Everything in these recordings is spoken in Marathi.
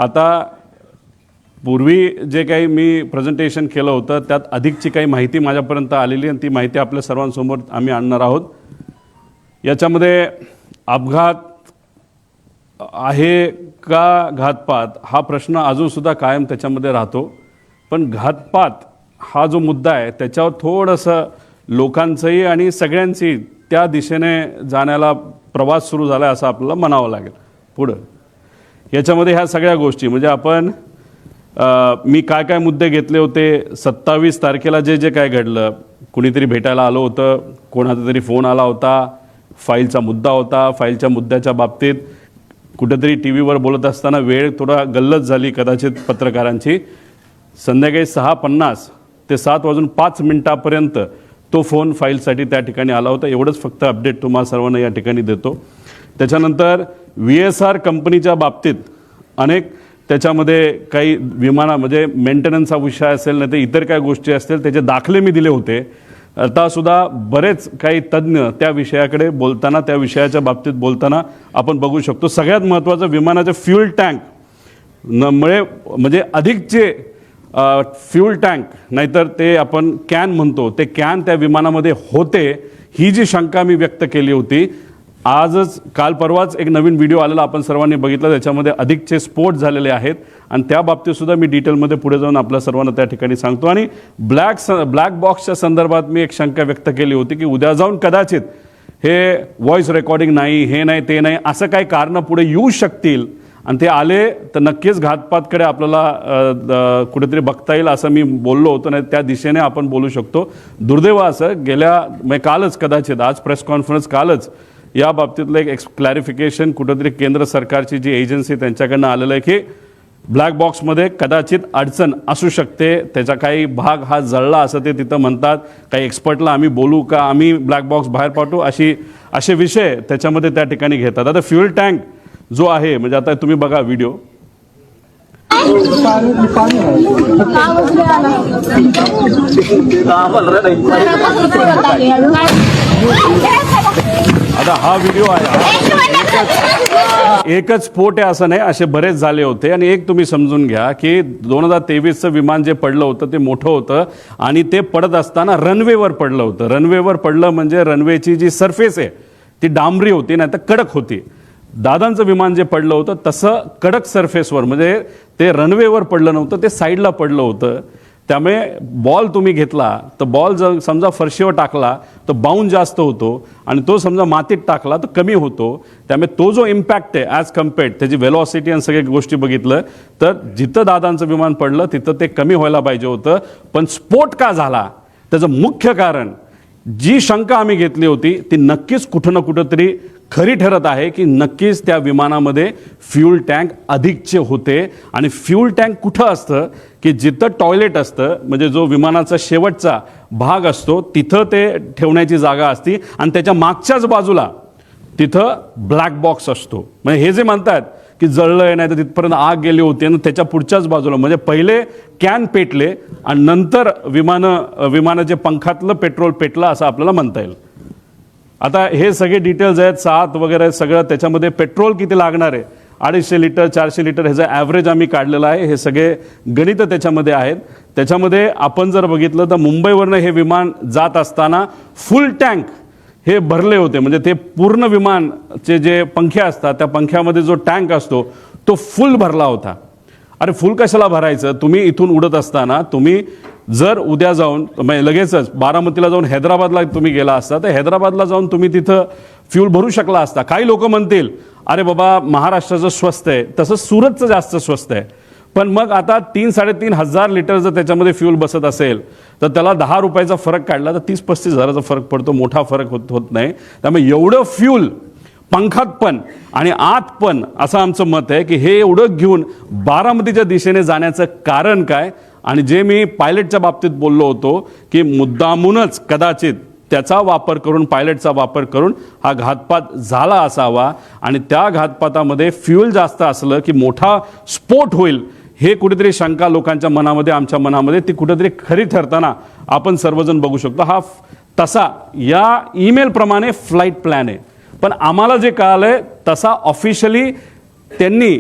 आता पूर्वी जे काही मी प्रेझेंटेशन केलं होतं त्यात अधिकची काही माहिती माझ्यापर्यंत आलेली आणि ती माहिती आपल्या सर्वांसमोर आम्ही आणणार आहोत. याच्यामध्ये अपघात आहे का घातपात हा प्रश्न अजूनसुद्धा कायम त्याच्यामध्ये राहतो. पण घातपात हा जो मुद्दा आहे त्याच्यावर थोडंसं लोकांचंही आणि सगळ्यांची त्या दिशेने जाण्याला प्रवास सुरू झाला आहे असं आपल्याला म्हणावं लागेल. पुढं याच्यामध्ये ह्या सगळ्या गोष्टी म्हणजे आपण मी काय काय मुद्दे घेतले होते. 27 तारखेला जे जे काय घडलं, कुणीतरी भेटायला आलं होतं, कोणाचा तरी फोन आला होता, फाईलचा मुद्दा होता, फाईलच्या मुद्द्याच्या बाबतीत कुठेतरी टी व्हीवर बोलत असताना वेळ थोडा गल्लत झाली कदाचित पत्रकारांची. संध्याकाळी 6:50 ते 7:05 तो फोन फाईलसाठी त्या ठिकाणी आला होता. एवढंच फक्त अपडेट तुम्हाला सर्वांना या ठिकाणी देतो. त्याच्यानंतर VSR कंपनीच्या बाबतीत अनेक त्याच्यामध्ये काही विमाना म्हणजे मेंटेनन्सचा विषय असेल नाही तर इतर काही गोष्टी असतील त्याचे दाखले मी दिले होते. आतासुद्धा बरेच काही तज्ज्ञ त्या विषयाकडे बोलताना त्या विषयाच्या बाबतीत बोलताना आपण बघू शकतो. सगळ्यात महत्त्वाचं विमानाचे फ्यूल टँक मुळे म्हणजे अधिकचे फ्यूल टँक नाहीतर ते आपण कॅन म्हणतो ते कॅन त्या विमानामध्ये होते ही जी शंका मी व्यक्त केली होती. आजच काल परवाच एक नवीन व्हिडिओ आलेला आपण सर्वांनी बघितला. त्याच्यामध्ये अधिकचे स्फोट झालेले आहेत आणि त्या बाबतीत सुद्धा मी डिटेलमध्ये पुढे जाऊन आपल्या सर्वांना त्या ठिकाणी सांगतो. आणि ब्लॅक बॉक्सच्या संदर्भात मी एक शंका व्यक्त केली होती की उद्या जाऊन कदाचित हे व्हॉइस रेकॉर्डिंग नाही, हे नाही, ते नाही, असं काही कारणं पुढे येऊ शकतील आणि ते आले तर नक्कीच घातपातकडे आपल्याला कुठेतरी बघता येईल असं मी बोललो होतो. नाही त्या दिशेने आपण बोलू शकतो. दुर्दैव असं म्हणजे कालच कदाचित आज प्रेस कॉन्फरन्स कालच या बाबतीतलं एक क्लॅरिफिकेशन कुठेतरी केंद्र सरकारची जी एजन्सी त्यांच्याकडनं आलेलं आहे की ब्लॅक बॉक्समध्ये कदाचित अडचण असू शकते, त्याचा काही भाग हा जळला असं ते तिथं म्हणतात. काही एक्सपर्टला आम्ही बोलू का, आम्ही ब्लॅक बॉक्स बाहेर पाठवू, असे विषय त्याच्यामध्ये त्या ठिकाणी घेतात. आता फ्यूल टँक जो आहे म्हणजे आता तुम्ही बघा व्हिडिओ. आता हा व्हिडिओ आहे, एकच स्फोट आहे असं नाही, असे बरेच झाले होते. आणि एक तुम्ही समजून घ्या की 2023चं विमान जे पडलं होतं ते मोठं होतं आणि ते पडत असताना रनवेवर पडलं होतं. रनवेवर पडलं म्हणजे रनवेची जी सरफेस आहे ती डांबरी होती नाही तर कडक होती. दादांचं विमान जे पडलं होतं तसं कडक सरफेसवर म्हणजे ते रनवेवर पडलं नव्हतं, ते साईडला पडलं होतं. त्यामुळे बॉल तुम्ही घेतला तर बॉल जर समजा फरशीवर टाकला तर बाउंड जास्त होतो आणि तो समजा मातीत टाकला तर कमी होतो. त्यामुळे तो जो इम्पॅक्ट आहे ॲज कम्पेअर्ड त्याची वेलॉसिटी आणि सगळ्या गोष्टी बघितलं तर जिथं दादांचं विमान पडलं तिथं ते कमी व्हायला पाहिजे होतं. पण स्फोट का झाला त्याचं मुख्य कारण जी शंका आम्ही घेतली होती ती नक्कीच कुठं ना कुठंतरी खरी ठरत आहे की नक्कीच त्या विमानामध्ये फ्यूल टँक अधिकचे होते. आणि फ्यूल टँक कुठं असतं की जिथं टॉयलेट असतं म्हणजे जो विमानाचा शेवटचा भाग असतो तिथं ते ठेवण्याची जागा असती आणि त्याच्या मागच्याच बाजूला तिथं ब्लॅक बॉक्स असतो. म्हणजे हे जे म्हणतात की जळलं आहे नाही तर तिथपर्यंत आग गेली होती आणि त्याच्या पुढच्याच बाजूला म्हणजे पहिले कॅन पेटले आणि नंतर विमानाचे पंखातलं पेट्रोल पेटलं असं आपल्याला म्हणता येईल. आता हे सगळे डिटेल्स आहेत, 7 वगैरे सगळं त्याच्यामध्ये पेट्रोल किती लागणार आहे 250 लिटर 400 लिटर ह्याचं ॲव्हरेज आम्ही काढलेलं आहे. हे सगळे गणितं त्याच्यामध्ये आहेत. त्याच्यामध्ये आपण जर बघितलं तर मुंबईवरनं हे विमान जात असताना फुल टँक हे भरले होते. म्हणजे ते पूर्ण विमानचे जे पंखे असतात त्या पंख्यामध्ये जो टँक असतो तो फुल भरला होता. अरे फुल कशाला भरायचं, तुम्ही इथून उडत असताना तुम्ही जर उद्या जाऊन लगेचच बारामतीला जाऊन हैदराबादला तुम्ही गेला असता तर हैदराबादला जाऊन तुम्ही तिथं फ्यूल भरू शकला असता. काही लोक म्हणतील अरे बाबा महाराष्ट्राचं स्वस्त आहे, तसं सुरतचं जास्त स्वस्त आहे. पण मग आता 3-3.5 हजार लिटर जर त्याच्यामध्ये फ्यूल बसत असेल तर त्याला 10 रुपयाचा फरक काढला तर 30-35 हजाराचा फरक पडतो, मोठा फरक होत नाही. त्यामुळे एवढं फ्यूल पंखात पण आणि आत पण असं आमचं मत आहे की हे एवढं घेऊन बारामतीच्या दिशेने जाण्याचं कारण काय. आणि जे मी पायलटच्या बाबतीत बोललो होतो की मुद्दामूनच कदाचित त्याचा वापर करून पायलटचा वापर करून हा घातपात झाला असावा आणि त्या घातपातामध्ये फ्यूल जास्त असलं की मोठा स्फोट होईल हे कुठेतरी शंका लोकांच्या मनामध्ये आमच्या मनामध्ये ती कुठेतरी खरी ठरताना आपण सर्वजण बघू शकतो. हा तसा या ईमेल प्रमाणे फ्लाईट प्लॅन आहे. पण आम्हाला जे कळालंय तसा ऑफिशियली त्यांनी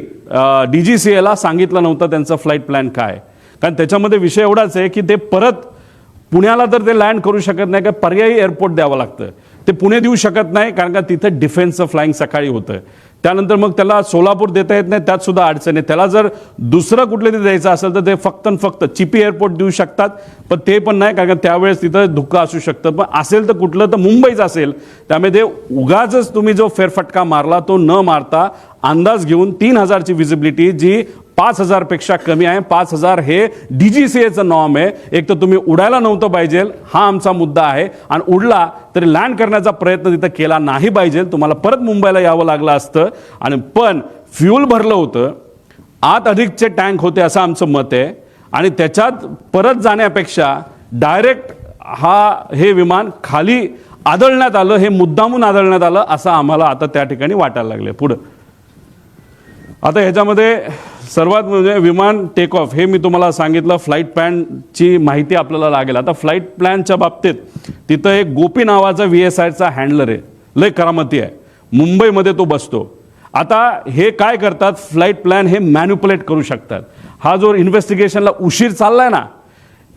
DGCA सांगितलं नव्हतं त्यांचा फ्लाईट प्लॅन काय, कारण त्याच्यामध्ये विषय एवढाच आहे की ते परत पुण्याला तर ते लँड करू शकत नाही, का पर्यायी एअरपोर्ट द्यावं लागतं. ते पुणे देऊ शकत नाही कारण का तिथं डिफेन्सचं फ्लाईंग सकाळी होतं. त्यानंतर मग त्याला सोलापूर देता येत नाही, त्यात सुद्धा अडचण आहे. त्याला जर दुसरं कुठलं तरी द्यायचं असेल तर ते फक्त आणि फक्त चिपी एअरपोर्ट देऊ शकतात, पण ते पण नाही कारण त्यावेळेस तिथं धुक्का असू शकतं. पण असेल तर कुठलं तर मुंबईच असेल. त्यामुळे ते उगाच तुम्ही जो फेरफटका मारला तो न मारता अंदाज घेऊन 3000ची विजिबिलिटी जी 5000 पेक्षा कमी आहे. 5000 हे DGCAचं नॉर्म आहे. एक तर तुम्ही उडायला नव्हतं पाहिजे, हा आमचा मुद्दा आहे, आणि उडला तरी लँड करण्याचा प्रयत्न तिथं केला नाही पाहिजे. तुम्हाला परत मुंबईला यावं लागलं असतं. आणि पण फ्यूल भरलं होतं, आत अधिकचे टँक होते असं आमचं मत आहे, आणि त्याच्यात परत जाण्यापेक्षा डायरेक्ट हे विमान खाली आदळण्यात आलं, हे मुद्दामून आदळण्यात आलं असं आम्हाला आता त्या ठिकाणी वाटायला लागले. पुढं आता ह्याच्यामध्ये सर्वात म्हणजे विमान टेक ऑफ, हे मी तुम्हाला सांगितलं. फ्लाईट प्लॅनची माहिती आपल्याला लागेल. आता फ्लाईट प्लॅनच्या बाबतीत तिथं एक गोपी नावाचा VSIचा हँडलर आहे, लय करामती आहे, मुंबईमध्ये तो बसतो. आता हे काय करतात, फ्लाईट प्लॅन हे मॅन्युपुलेट करू शकतात. हा जो इन्व्हेस्टिगेशनला उशीर चाललाय ना,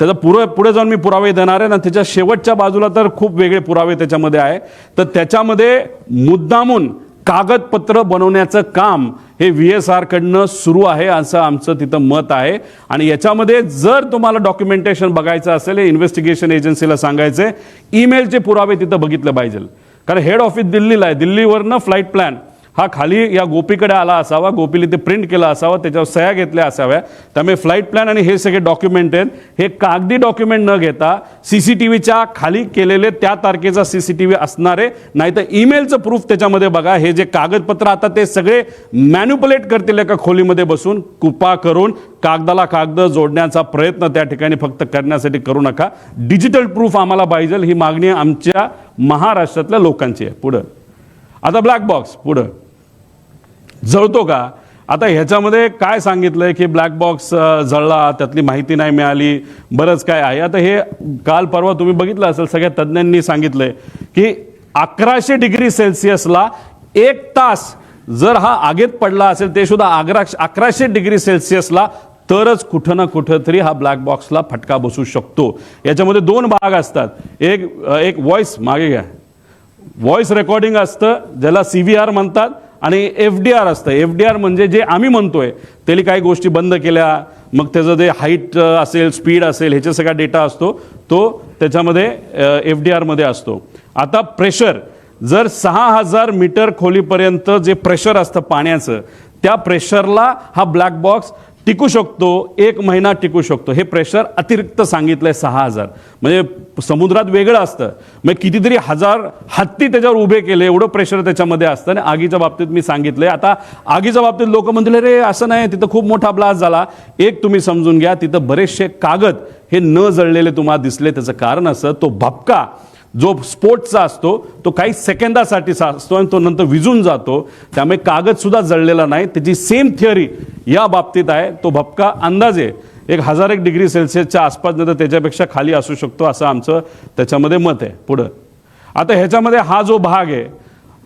त्याचा पुढे जाऊन मी पुरावे देणार आहे ना, त्याच्या शेवटच्या बाजूला तर खूप वेगळे पुरावे त्याच्यामध्ये आहे. तर त्याच्यामध्ये मुद्दामून कागदपत्र बनवण्याचं काम हे VSR कडनं सुरू आहे असं आमचं तिथं मत आहे. आणि याच्यामध्ये जर तुम्हाला डॉक्युमेंटेशन बघायचं असेल, इन्व्हेस्टिगेशन एजन्सीला सांगायचं, ईमेलचे पुरावे तिथं बघितले पाहिजे. कारण हेड ऑफिस दिल्लीला आहे, दिल्लीवरनं फ्लाईट प्लॅन हा खाली या गोपीकडे आला असावा, गोपीने ते प्रिंट केला असावा, त्याच्यावर सह्या घेतल्या असाव्या. त्यामुळे फ्लाईट प्लॅन आणि हे सगळे डॉक्युमेंट आहेत, हे कागदी डॉक्युमेंट न घेता CCTVच्या खाली केलेले त्या तारखेचा CCTV असणारे, नाही तर ईमेलचं प्रूफ त्याच्यामध्ये बघा. हे जे कागदपत्र आता ते सगळे मॅन्युपुलेट करतील एका खोलीमध्ये बसून, कृपा करून कागदाला कागद जोडण्याचा प्रयत्न त्या ठिकाणी फक्त करण्यासाठी करू नका. डिजिटल प्रूफ आम्हाला पाहिजे, ही मागणी आमच्या महाराष्ट्रातल्या लोकांची आहे. पुढं आता ब्लॅक बॉक्स पुढं जळतो का? आता ह्याच्यामध्ये काय सांगितलंय की ब्लॅक बॉक्स जळला, त्यातली माहिती नाही मिळाली, बरंच काय आहे. आता हे काल परवा तुम्ही बघितलं असेल, सगळ्या तज्ज्ञांनी सांगितलंय की 1100 डिग्री सेल्सिअसला 1 तास जर हा आगीत पडला असेल, ते सुद्धा 1100 डिग्री सेल्सिअसला, तरच कुठं ना कुठं तरी हा ब्लॅक बॉक्सला फटका बसू शकतो. याच्यामध्ये 2 भाग असतात. एक व्हॉइस, मागे घ्या, व्हॉइस रेकॉर्डिंग असतं ज्याला CVR म्हणतात, आणि FDR असतं. FDR म्हणजे जे आम्ही म्हणतोय त्याला काही गोष्टी बंद केल्या, मग त्याचं जे हाईट असेल, स्पीड असेल, ह्याचा सगळा डेटा असतो, तो त्याच्यामध्ये FDR मध्ये असतो. आता प्रेशर, जर 6000 मीटर खोलीपर्यंत जे प्रेशर असतं पाण्याचं, त्या प्रेशरला हा ब्लॅक बॉक्स टिकू शकतो, 1 महिना टिकू शकतो. हे प्रेशर अतिरिक्त सांगितलंय 6000, म्हणजे समुद्रात वेगळं असतं. मग कितीतरी हजार हत्ती त्याच्यावर उभे केले, एवढं प्रेशर त्याच्यामध्ये असतं. आणि आगीच्या बाबतीत मी सांगितलंय. आता आगीच्या बाबतीत लोक म्हणतील रे असं नाही, तिथं खूप मोठा ब्लास्ट झाला. एक तुम्ही समजून घ्या, तिथं बरेचसे कागद हे न जळलेले तुम्हाला दिसले. त्याचं कारण असं, तो भपका जो स्फोटचा असतो तो काही सेकंदासाठी असतो आणि तो नंतर विझून जातो. त्यामुळे कागद सुद्धा जळलेला नाही. त्याची सेम थिअरी या बाबतीत आहे. तो भपका अंदाजे 1001 डिग्री सेल्सिअसच्या आसपास, नंतर त्याच्यापेक्षा खाली असू शकतो, असं आमचं त्याच्यामध्ये मत आहे. पुढं आता ह्याच्यामध्ये हा जो भाग आहे,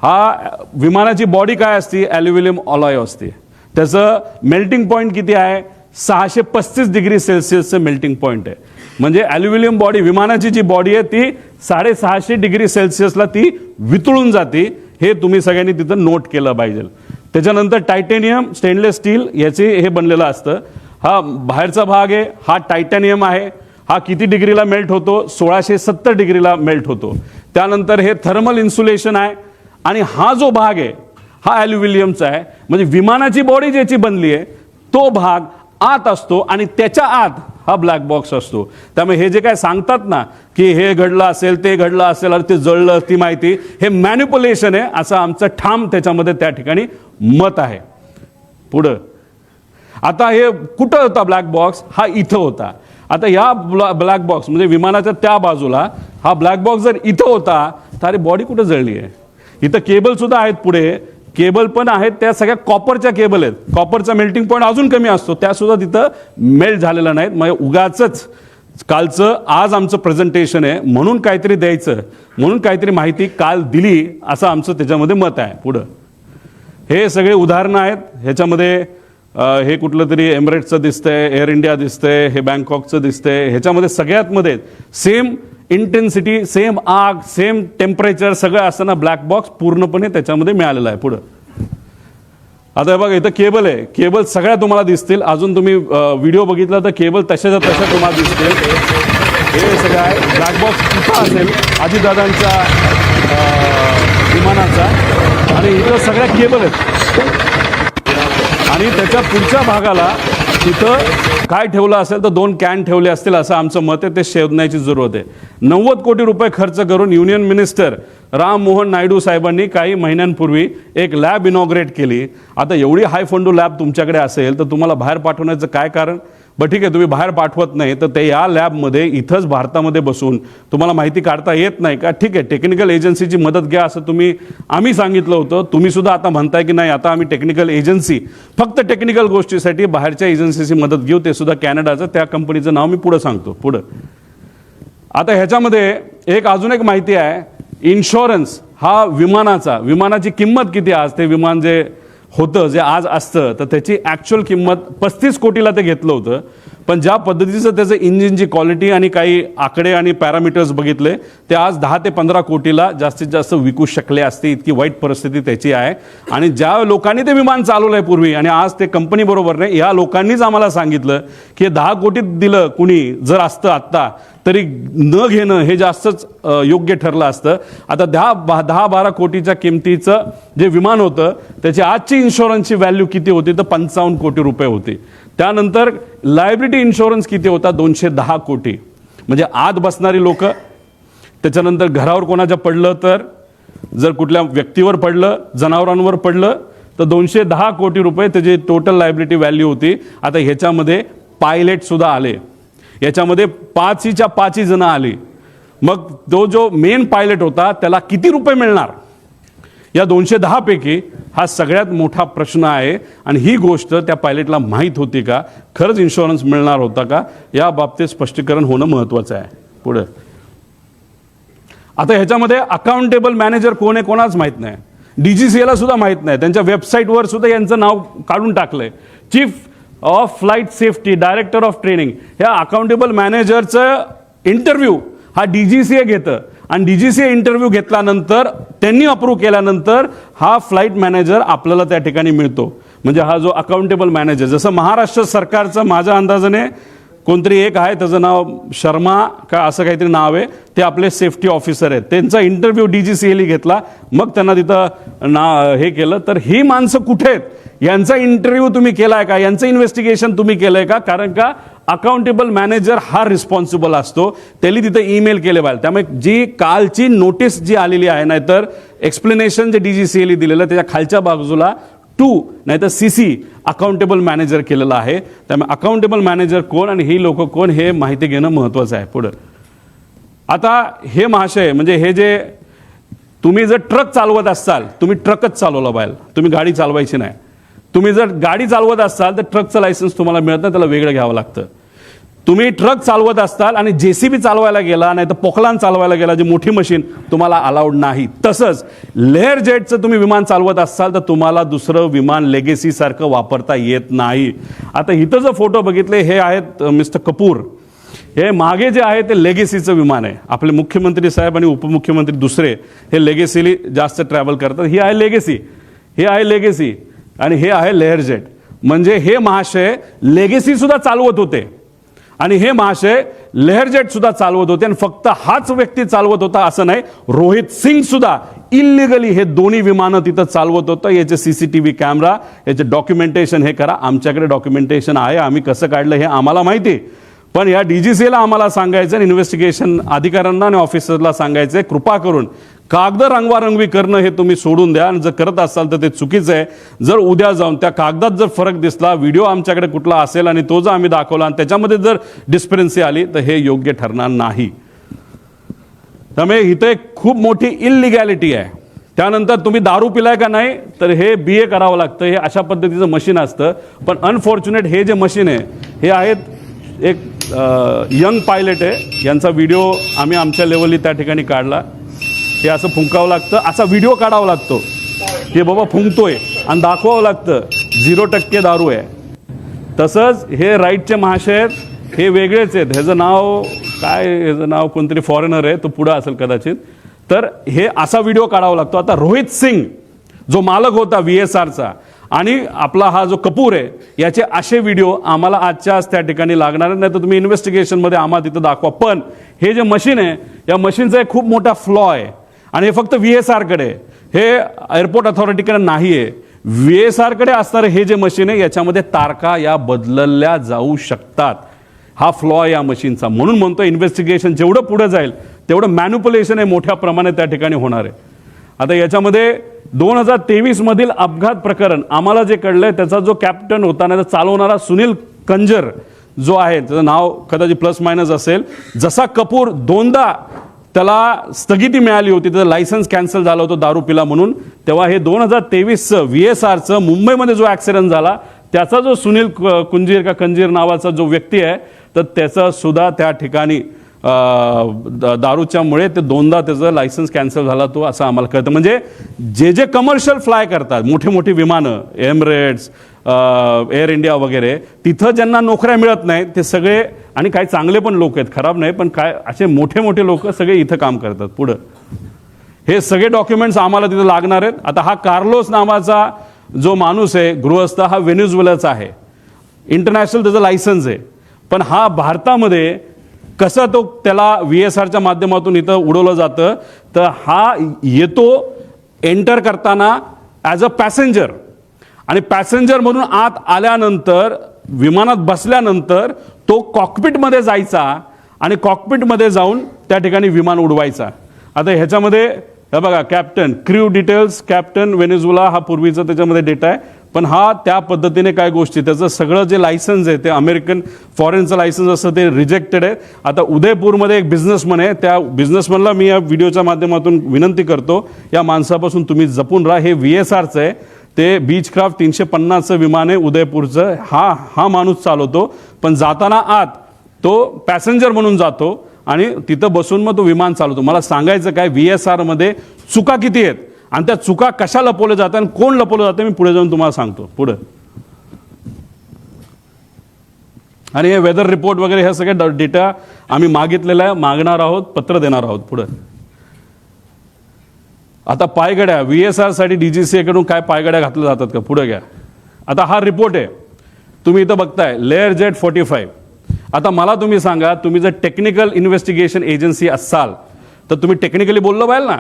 हा विमानाची बॉडी काय असते, ॲल्युमिनियम अलॉय असते. त्याचं मेल्टिंग पॉईंट किती आहे, 635 डिग्री सेल्सिअसचं मेल्टिंग पॉईंट आहे. म्हणजे ॲल्युमिनियम बॉडी, विमानाची जी बॉडी आहे ती 650 डिग्री सेल्सिअसला ती वितळून जाते. हे तुम्ही सगळ्यांनी तिथं नोट केलं पाहिजे. त्याच्यानंतर टायटॅनियम, स्टेनलेस स्टील याचे हे बनलेलं असतं. हा बाहेरचा भाग आहे, हा टायटॅनियम आहे. हा किती डिग्रीला मेल्ट होतो, 1670 डिग्रीला मेल्ट होतो. त्यानंतर हे थर्मल इन्सुलेशन आहे. आणि हा जो भाग आहे हा ॲल्युमिनियमचा आहे. म्हणजे विमानाची बॉडी ज्याची बनली आहे तो भाग आत असतो, आणि त्याच्या आत हा ब्लॅक बॉक्स असतो. त्यामुळे हे जे काय सांगतात ना की हे घडलं असेल, ते घडलं असेल, अरे ते जळलं, ती माहिती, हे मॅन्युपुलेशन आहे, असं आमचं ठाम त्याच्यामध्ये त्या ठिकाणी मत आहे. पुढं आता हे कुठं होता ब्लॅक बॉक्स, हा इथं होता. आता या ब्लॅक बॉक्स म्हणजे विमानाच्या त्या बाजूला हा ब्लॅक बॉक्स जर इथं होता तर बॉडी कुठं जळली आहे. इथं केबल सुद्धा आहेत, पुढे केबल पण आहेत, त्या सगळ्या कॉपरच्या केबल आहेत. कॉपरचा मेल्टिंग पॉईंट अजून कमी असतो, त्या सुद्धा तिथं मेल्ट झालेला नाहीत. म्हणजे उगाचच कालचं आज आमचं प्रेझेंटेशन आहे म्हणून काहीतरी द्यायचं, म्हणून काहीतरी माहिती काल दिली, असं आमचं त्याच्यामध्ये मत आहे. पुढं हे सगळे उदाहरणं आहेत. ह्याच्यामध्ये हे कुठलं तरी एमिरेट्सचं दिसतंय, एअर इंडिया दिसतंय, हे बँकॉकचं दिसतंय. ह्याच्यामध्ये सगळ्यात मध्ये सेम इंटेन्सिटी, सेम आग, सेम टेम्परेचर सगळं असताना ब्लॅक बॉक्स पूर्णपणे त्याच्यामध्ये मिळालेला आहे. पुढं आता बघा इथं केबल आहे, केबल सगळ्या तुम्हाला दिसतील. अजून तुम्ही व्हिडिओ बघितला तर केबल तशाच्या तशा तुम्हाला दिसतील. हे सगळं आहे. ब्लॅक बॉक्स कुठं असेल अजितदादांच्या विमानाचा, आणि इथं सगळ्या केबल आहेत. आणि त्याच्या पुढच्या भागाला तिथं काय ठेवलं असेल तर 2 कॅन ठेवले असतील असं आमचं मत आहे. ते शोधण्याची जरूरत आहे. 90 कोटी रुपये खर्च करून युनियन मिनिस्टर राम मोहन नायडू साहेबांनी काही महिन्यांपूर्वी एक लॅब इनॉग्रेट केली. आता एवढी हाय फंडू लॅब तुमच्याकडे असेल तर तुम्हाला बाहेर पाठवण्याचं काय कारण? बरं ठीक आहे, तुम्ही बाहेर पाठवत नाही तर ते या लॅबमध्ये इथंच भारतामध्ये बसून तुम्हाला माहिती काढता येत नाही का? ठीक आहे, टेक्निकल एजन्सीची मदत घ्या असं आम्ही सांगितलं होतं. तुम्ही सुद्धा आता म्हणताय की नाही आता आम्ही टेक्निकल एजन्सी फक्त टेक्निकल गोष्टीसाठी बाहेरच्या एजन्सीची मदत घेऊ, ते सुद्धा कॅनडाचं. त्या कंपनीचं नाव मी पुढं सांगतो. पुढं आता ह्याच्यामध्ये अजून एक माहिती आहे. इन्शुरन्स हा विमानाची किंमत किती आज ते विमान जे होतं, जे आज असतं, तर त्याची ॲक्च्युअल किंमत 35 कोटीला ते घेतलं होतं. पण ज्या पद्धतीचं त्याचं इंजिनची क्वालिटी आणि काही आकडे आणि पॅरामीटर्स बघितले, ते आज 10 ते 15 कोटीला जास्तीत जास्त विकू शकले असते. इतकी वाईट परिस्थिती त्याची आहे. आणि ज्या लोकांनी ते विमान चालवलं आहे पूर्वी आणि आज ते कंपनी बरोबर नाही, या लोकांनीच आम्हाला सांगितलं की 10 कोटीत दिलं कुणी जर असतं आत्ता तरी न घेणं हे जास्तच योग्य ठरलं असतं. आता 10-12 कोटीच्या किमतीचं जे विमान होतं त्याची आजची इन्शुरन्सची व्हॅल्यू किती होती तर 55 कोटी रुपये होती. त्यानंतर लायबिलिटी इन्शुरन्स किती होता? 210 कोटी. म्हणजे आत बसणारी लोक, त्याच्यानंतर घरावर कोणाच्या पडलं तर, जर कुठल्या व्यक्तीवर पडलं, जनावरांवर पडलं तर 210 कोटी रुपये त्याची टोटल लायबिलिटी व्हॅल्यू होती. आता ह्याच्यामध्ये पायलट सुद्धा आले, याच्यामध्ये 5च्या 5 जण आली. मग तो जो मेन पायलट होता त्याला किती रुपये मिळणार या 210 पैकी? हा सगळ्यात मोठा प्रश्न आहे. आणि ही गोष्ट त्या पायलटला माहीत होती का? खरंच इन्शुरन्स मिळणार होता का? या बाबतीत स्पष्टीकरण होणं महत्त्वाचं आहे. पुढे आता ह्याच्यामध्ये अकाउंटेबल मॅनेजर कोण आहे कोणाच माहीत नाही. DGCA सुद्धा माहीत नाही. त्यांच्या वेबसाईटवर सुद्धा यांचं नाव काढून टाकलंय. Chief of flight safety, director of training. ह्या अकाउंटेबल मॅनेजरचं इंटरव्ह्यू हा DGCA घेतं. आणि DGCA इंटरव्ह्यू घेतल्यानंतर त्यांनी अप्रूव्ह केल्यानंतर हा फ्लाईट मॅनेजर आपल्याला त्या ठिकाणी मिळतो. म्हणजे हा जो अकाउंटेबल मॅनेजर, जसं महाराष्ट्र सरकारचं माझ्या अंदाजाने कोणतरी एक आहे, त्याचं नाव शर्मा का असं काहीतरी नाव आहे, ते आपले सेफ्टी ऑफिसर आहेत. त्यांचा इंटरव्ह्यू DGCA घेतला, मग त्यांना तिथं हे केलं. तर ही माणसं कुठे आहेत? यांचा इंटरव्ह्यू तुम्ही केलाय का? यांचं इन्व्हेस्टिगेशन तुम्ही केलंय का? कारण का अकाउंटेबल मॅनेजर हा रिस्पॉन्सिबल असतो. त्यांनी तिथं ईमेल केले पाहिजे. त्यामुळे जी कालची नोटीस जी आलेली आहे, नाहीतर एक्सप्लेनेशन जे DGCA दिलेलं त्याच्या खालच्या बाजूला 2 नाहीतर CC अकाउंटेबल मॅनेजर केलेलं आहे. त्यामुळे अकाउंटेबल मॅनेजर कोण आणि ही लोक कोण हे माहिती घेणं महत्त्वाचं आहे. पुढं आता हे महाशय, म्हणजे हे जे तुम्ही जर ट्रक चालवत असाल, तुम्ही ट्रकच चालवला पाहिजे, तुम्ही गाडी चालवायची नाही. तुम्ही जर गाडी चालवत असाल तर ट्रकचं लायसन्स तुम्हाला मिळत नाही, त्याला वेगळं घ्यावं लागतं. तुम्ही ट्रक चालवत असताल आणि JCB चालवायला गेला, नाही तर पोखलान चालवायला गेला, जी मोठी मशीन, तुम्हाला अलाउड नाही. तसंच लेअर जेटचं तुम्ही विमान चालवत असाल तर तुम्हाला दुसरं विमान लेगेसी सारखं वापरता येत नाही. आता इथं जर फोटो बघितले, हे आहेत मिस्टर कपूर. हे मागे जे आहे ते लेगेसीचं विमान आहे. आपले मुख्यमंत्री साहेब आणि उपमुख्यमंत्री दुसरे हे लेगेसीली जास्त ट्रॅव्हल करतात. ही आहे लेगेसी, हे आहे लेगेसी आणि हे आहे लेअर जेट. म्हणजे हे महाशय लेगेसी सुद्धा चालवत होते आणि हे महाशय लेअर जेट सुद्धा चालवत होते. आणि फक्त हाच व्यक्ती चालवत होता असं नाही, रोहित सिंग सुद्धा इलिगली हे दोन्ही विमानं तिथं चालवत होतं. याचे CCTV कॅमेरा, याचे डॉक्युमेंटेशन हे करा. आमच्याकडे डॉक्युमेंटेशन आहे, आम्ही कसं काढलं हे आम्हाला माहिती. पण या DGCA आम्हाला सांगायचं, आणि इन्व्हेस्टिगेशन अधिकाऱ्यांना आणि ऑफिसरला सांगायचं, कृपा करून कागद रंगवारंगवी करणं हे तुम्ही सोडून द्या. आणि जर करत असाल तर ते चुकीचं आहे. जर उद्या जाऊन त्या कागदात जर फरक दिसला, व्हिडिओ आमच्याकडे कुठला असेल आणि तो जर आम्ही दाखवला आणि त्याच्यामध्ये जर डिस्क्रिपन्सी आली तर हे योग्य ठरणार नाही. त्यामुळे इथं एक खूप मोठी इलिगॅलिटी आहे. त्यानंतर तुम्ही दारू पिलाय का नाही तर हे BA करावं लागतं. हे अशा पद्धतीचं मशीन असतं. पण अनफॉर्च्युनेट हे जे मशीन आहे हे आहेत एक यंग पायलट आहे, यांचा व्हिडिओ आम्ही आमच्या लेवलनी त्या ठिकाणी काढला. हे असं फुंकावं लागतं, असा व्हिडिओ काढावा लागतो की बाबा फुंकतोय आणि दाखवावं लागतं 0% दारू आहे. तसंच हे राईटचे महाशय आहेत, हे वेगळेच आहेत. ह्याचं नाव काय, ह्याचं नाव कोणतरी फॉरेनर आहे, तो पुढं असेल कदाचित. तर हे असा व्हिडिओ काढावा लागतो. आता रोहित सिंग जो मालक होता VSRचा आणि आपला हा जो कपूर आहे, याचे असे व्हिडिओ आम्हाला आजच्याच त्या ठिकाणी लागणार नाही. तर तुम्ही इन्व्हेस्टिगेशनमध्ये आम्हाला तिथं दाखवा. पण हे जे मशीन आहे, या मशीनचा एक खूप मोठा फ्लॉ आहे आणि हे फक्त VSRकडे, हे एअरपोर्ट अथॉरिटीकडे नाही आहे. VSRकडे असणारे हे जे मशीन आहे, याच्यामध्ये तारखा या बदलल्या जाऊ शकतात. हा फ्लॉ या मशीनचा. म्हणून म्हणतो इन्व्हेस्टिगेशन जेवढं पुढे जाईल तेवढं मॅन्युप्युलेशन आहे मोठ्या प्रमाणात त्या ठिकाणी होणार आहे. आता याच्यामध्ये 2023 मधील अपघात प्रकरण आम्हाला जे कळलंय, त्याचा जो कॅप्टन होता ना, चालवणारा सुनील कंजर जो आहे, त्याचं नाव कदाचित प्लस मायनस असेल. जसा कपूर दोनदा त्याला स्थगिती मिळाली होती, त्याचं लायसन्स कॅन्सल झालं होतं दारू पिला म्हणून, तेव्हा हे 2023चं VSRचं मुंबईमध्ये जो ॲक्सिडेंट झाला, त्याचा जो सुनील कंजीर नावाचा जो व्यक्ती आहे, तर त्याचा सुद्धा त्या ठिकाणी दारूच्यामुळे ते दोनदा त्याचं लायसन्स कॅन्सल झाला, तो असं आम्हाला कळतं. म्हणजे जे जे कमर्शियल फ्लाय करतात, मोठी मोठी विमानं, एमिरेट्स, एअर इंडिया वगैरे, तिथं ज्यांना नोकऱ्या मिळत नाहीत ते सगळे, आणि काही चांगले पण लोक आहेत, खराब नाही, पण काय असे मोठे मोठे लोक सगळे इथं काम करतात. पुढं हे सगळे डॉक्युमेंट्स आम्हाला तिथं लागणार आहेत. आता हा कार्लोस नावाचा जो माणूस आहे गृहस्थ, हा व्हेनेझुएलाचा आहे, इंटरनॅशनल त्याचं लायसन्स आहे. पण हा भारतामध्ये कसं तो त्याला VSRच्या माध्यमातून इथं उडवलं जातं, तर हा येतो एंटर करताना ॲज अ पॅसेंजर, आणि पॅसेंजरमधून आत आल्यानंतर विमानात बसल्यानंतर तो कॉकपिटमध्ये जायचा आणि कॉकपिटमध्ये जाऊन त्या ठिकाणी विमान उडवायचा. आता ह्याच्यामध्ये हे बघा, captain, crew details, captain Venezuela हा पूर्वीचा त्याच्यामध्ये डेटा आहे. पण हा त्या पद्धतीने काय गोष्टी, त्याचं सगळं जे लायसन्स आहे ते अमेरिकन फॉरेनचं लायसन्स असतं ते रिजेक्टेड आहे. आता उदयपूरमध्ये एक बिझनेसमन आहे, त्या बिझनेसमनला मी या व्हिडिओच्या माध्यमातून विनंती करतो, या माणसापासून तुम्ही जपून राहा. हे VSRचं आहे, ते बीचक्राफ्ट 350चं विमान आहे उदयपूरचं. हा माणूस चालवतो, पण जाताना आत तो पॅसेंजर म्हणून जातो आणि तिथं बसून मग तो विमान चालवतो. मला सांगायचं काय, VSRमध्ये चुका किती आहेत आणि त्या चुका कशा लपवल्या जातात आणि कोण लपवलं जातं, मी पुढे जाऊन तुम्हाला सांगतो. पुढं आणि हे वेदर रिपोर्ट वगैरे हे सगळे डेटा आम्ही मागितलेला आहे, मागणार आहोत, पत्र देणार आहोत. पुढं आता पायगड्या, VSRसाठी DGCA कडून काय पायगड्या घातल्या जातात का, पुढे घ्या. आता हा रिपोर्ट आहे, तुम्ही इथं बघताय, लेअरजेट 45. आता मला तुम्ही सांगा, तुम्ही जर टेक्निकल इन्व्हेस्टिगेशन एजन्सी असाल तर तुम्ही टेक्निकली बोललं पाहिजे ना,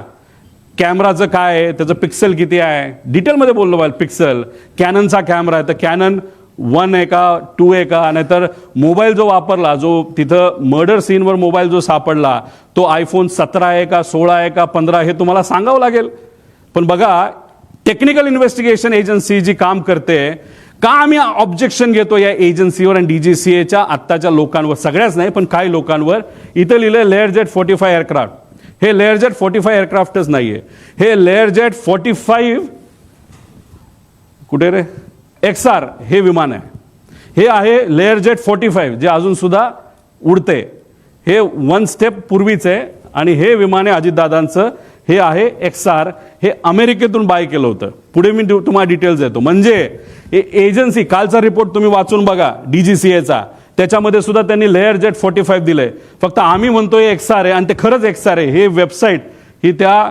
कॅमेराचं काय आहे, त्याचं पिक्सल किती आहे, डिटेलमध्ये बोललं पाहिजे. पिक्सल, कॅननचा कॅमेरा आहे तर कॅनन 1 आहे का 2 आहे का, नाहीतर मोबाईल जो वापरला, जो तिथं मर्डर सीनवर मोबाईल जो सापडला, तो iPhone 17 आहे का 16 आहे का 15, हे तुम्हाला सांगावं लागेल. पण बघा, टेक्निकल इन्व्हेस्टिगेशन एजन्सी जी काम करते, का आम्ही ऑब्जेक्शन घेतो या एजन्सीवर आणि DGCAच्या आत्ताच्या लोकांवर, सगळ्याच नाही पण काही लोकांवर. इथं लिहिलं लेअरजेट 45 एअरक्राफ्ट. हे लेअरजेट 45 एअरक्राफ्टच नाहीये, हे लेअरजेट 45 कुठे रे XR हे विमान आहे. हे आहे लेअरजेट 45 जे अजून सुद्धा उडते. हे 1 स्टेप पूर्वीच आहे आणि हे विमान आहे अजितदादांचं. हे आहे XR, हे अमेरिकेतून बाय केलं होतं. पुढे मी तुम्हाला डिटेल्स देतो. म्हणजे हे एजन्सी, कालचा रिपोर्ट तुम्ही वाचून बघा DGCAचा, त्याच्यामध्ये सुद्धा त्यांनी लेअरजेट 45 दिलंय. फक्त आम्ही म्हणतोय XR आहे आणि ते खरंच XR आहे. हे वेबसाईट ही त्या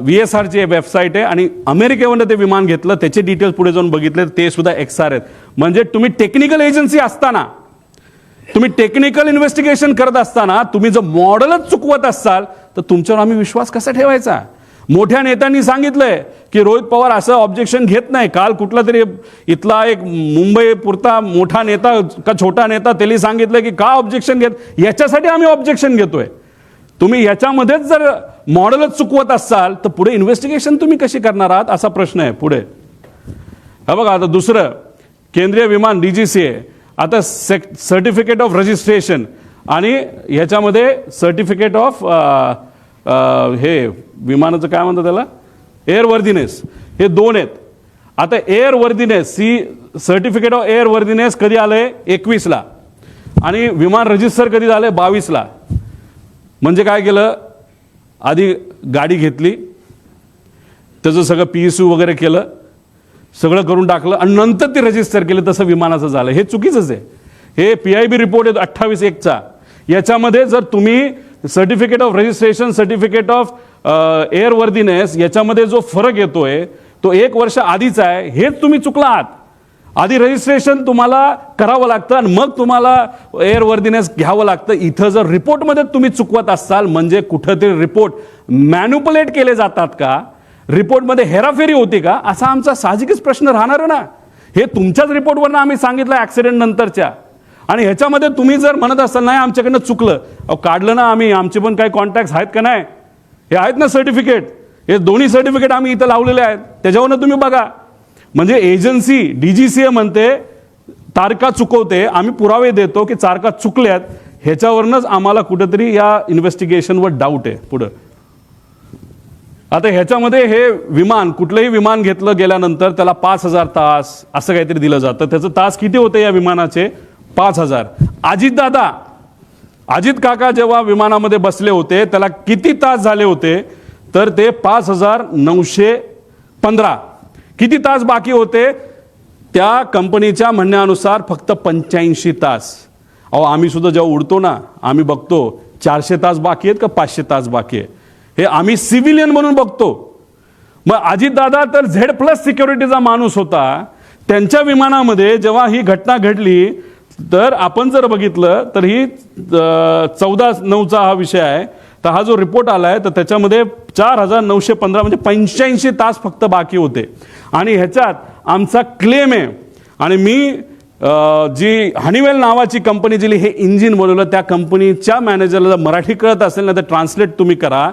VSRची वेबसाईट आहे आणि अमेरिकेवरून ते विमान घेतलं, त्याचे डिटेल्स पुढे जाऊन बघितले, ते सुद्धा XR आहेत. म्हणजे तुम्ही टेक्निकल एजन्सी असताना, तुम्ही टेक्निकल इन्व्हेस्टिगेशन करत असताना तुम्ही जर मॉडेलच चुकवत असाल तर तुमच्यावर आम्ही विश्वास कसा ठेवायचा. मोठ्या नेत्यांनी सांगितलंय की रोहित पवार असं ऑब्जेक्शन घेत नाही. काल कुठला तरी इथला एक मुंबई पुरता मोठा नेता का छोटा नेता त्यांनी सांगितलं की का ऑब्जेक्शन घेत, याच्यासाठी आम्ही ऑब्जेक्शन घेतोय. तुम्ही याच्यामध्येच जर मॉडेलच चुकवत असाल तर पुढे इन्व्हेस्टिगेशन तुम्ही कशी करणार आहात असा प्रश्न आहे. पुढे हा बघा, आता दुसरं केंद्रीय विमान DGCA, आता सर्टिफिकेट ऑफ रजिस्ट्रेशन आणि ह्याच्यामध्ये सर्टिफिकेट ऑफ हे विमानाचं काय म्हणतात त्याला, एअरवर्दीनेस, हे 2 आहेत. आता एअरवर्दीनेस, सर्टिफिकेट ऑफ एअरवर्दीनेस कधी आलंय 21ला आणि विमान रजिस्टर कधी झालंय 22ला. म्हणजे काय केलं, आधी गाडी घेतली, त्याचं सगळं PSU वगैरे केलं, सगळं करून टाकलं आणि नंतर ते रजिस्टर केलं, तसं विमानाचं झालं. हे चुकीचंच आहे. हे PIB रिपोर्ट आहे 28/1चा. याच्यामध्ये जर तुम्ही certificate of registration, certificate of airworthiness याच्यामध्ये जो फरक येतोय तो 1 वर्ष आधीचा आहे. हेच तुम्ही चुकला आहात. आधी रजिस्ट्रेशन तुम्हाला करावं लागतं आणि मग तुम्हाला एअरवर्दीनेस घ्यावं लागतं. इथं जर रिपोर्टमध्ये तुम्ही चुकवत असाल म्हणजे कुठंतरी रिपोर्ट मॅन्युपुलेट केले जातात का, रिपोर्टमध्ये हेराफेरी होती का, असा आमचा साहजिकच प्रश्न राहणार आहे ना. हे तुमच्याच रिपोर्टवरनं आम्ही सांगितलं ऍक्सिडेंट नंतरच्या. आणि ह्याच्यामध्ये तुम्ही जर म्हणत असाल नाही आमच्याकडनं चुकलं, काढलं ना आम्ही, आमचे पण काही कॉन्टॅक्ट आहेत का नाही, हे आहेत ना सर्टिफिकेट, हे दोन्ही सर्टिफिकेट आम्ही इथं लावलेले आहेत, त्याच्यावरनं तुम्ही बघा. म्हणजे एजन्सी DGCA म्हणते तारखा चुकवते, आम्ही पुरावे देतो की तारखा चुकल्यात, ह्याच्यावरनंच आम्हाला कुठेतरी या इन्व्हेस्टिगेशनवर डाऊट आहे. पुढं आता ह्याच्यामध्ये हे विमान, कुठलंही विमान घेतलं गेल्यानंतर त्याला 5,000 तास असं काहीतरी दिलं जातं. त्याचं तास किती होते या विमानाचे? 5,000. अजित काका जेव्हा विमानामध्ये बसले होते त्याला किती तास झाले होते? तर ते 5,915. किती तास बाकी होते? त्या कंपनीच्या म्हणण्यानुसार फक्त 85 तास. अहो आम्ही सुद्धा जेव्हा उडतो ना, आम्ही बघतो 400 तास बाकी आहेत का 500 तास बाकी आहे, हे आम्ही सिव्हिलियन म्हणून बघतो. मग अजितदादा तर Z+ सिक्युरिटीचा माणूस होता. त्यांच्या विमानामध्ये जेव्हा ही घटना घडली तर आपण जर बघितलं तर ही 14/9चा हा विषय आहे. तर हा जो रिपोर्ट आलाय तर त्याच्यामध्ये 4,915 म्हणजे 85 तास फक्त बाकी होते. आणि ह्याच्यात आमचा क्लेम आहे. आणि मी जी हनीवेल नावाची कंपनी जी हे इंजिन बनवलं त्या कंपनीच्या मॅनेजरला जर मराठी कळत असेल ना तर ट्रान्सलेट तुम्ही करा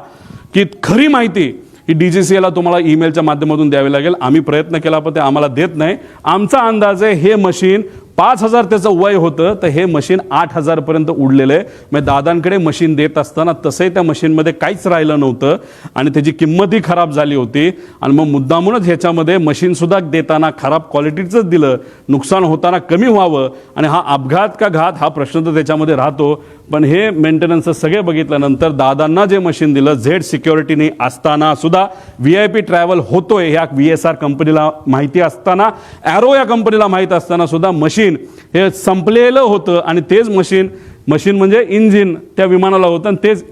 की खरी माहिती ही DGCAला तुम्हाला ईमेलच्या माध्यमातून द्यावी लागेल. आम्ही प्रयत्न केला पण ते आम्हाला देत नाही. आमचा अंदाज आहे हे मशीन 5,000 त्याचं वय होतं तर हे मशीन 8,000 पर्यंत उडलेलं आहे. मग दादांकडे मशीन देत असताना तसंही त्या मशीनमध्ये काहीच राहिलं नव्हतं आणि त्याची किंमतही खराब झाली होती. आणि मग मुद्दामूनच ह्याच्यामध्ये मशीनसुद्धा देताना खराब क्वालिटीचंच दिलं, नुकसान होताना कमी व्हावं. आणि हा अपघात का घात हा प्रश्न तर त्याच्यामध्ये राहतो. पण हे मेंटेनन्स सगळे बघितल्यानंतर दादांना जे मशीन दिलं Z सिक्युरिटीने असताना सुद्धा VIP ट्रॅव्हल होतोय ह्या VSR कंपनीला माहिती असताना, ॲरो या कंपनीला माहीत असताना सुद्धा मशीन हे संपलेलं होतं. आणि तेच मशीन म्हणजे इंजिन त्या विमानाला होतं आणि तेच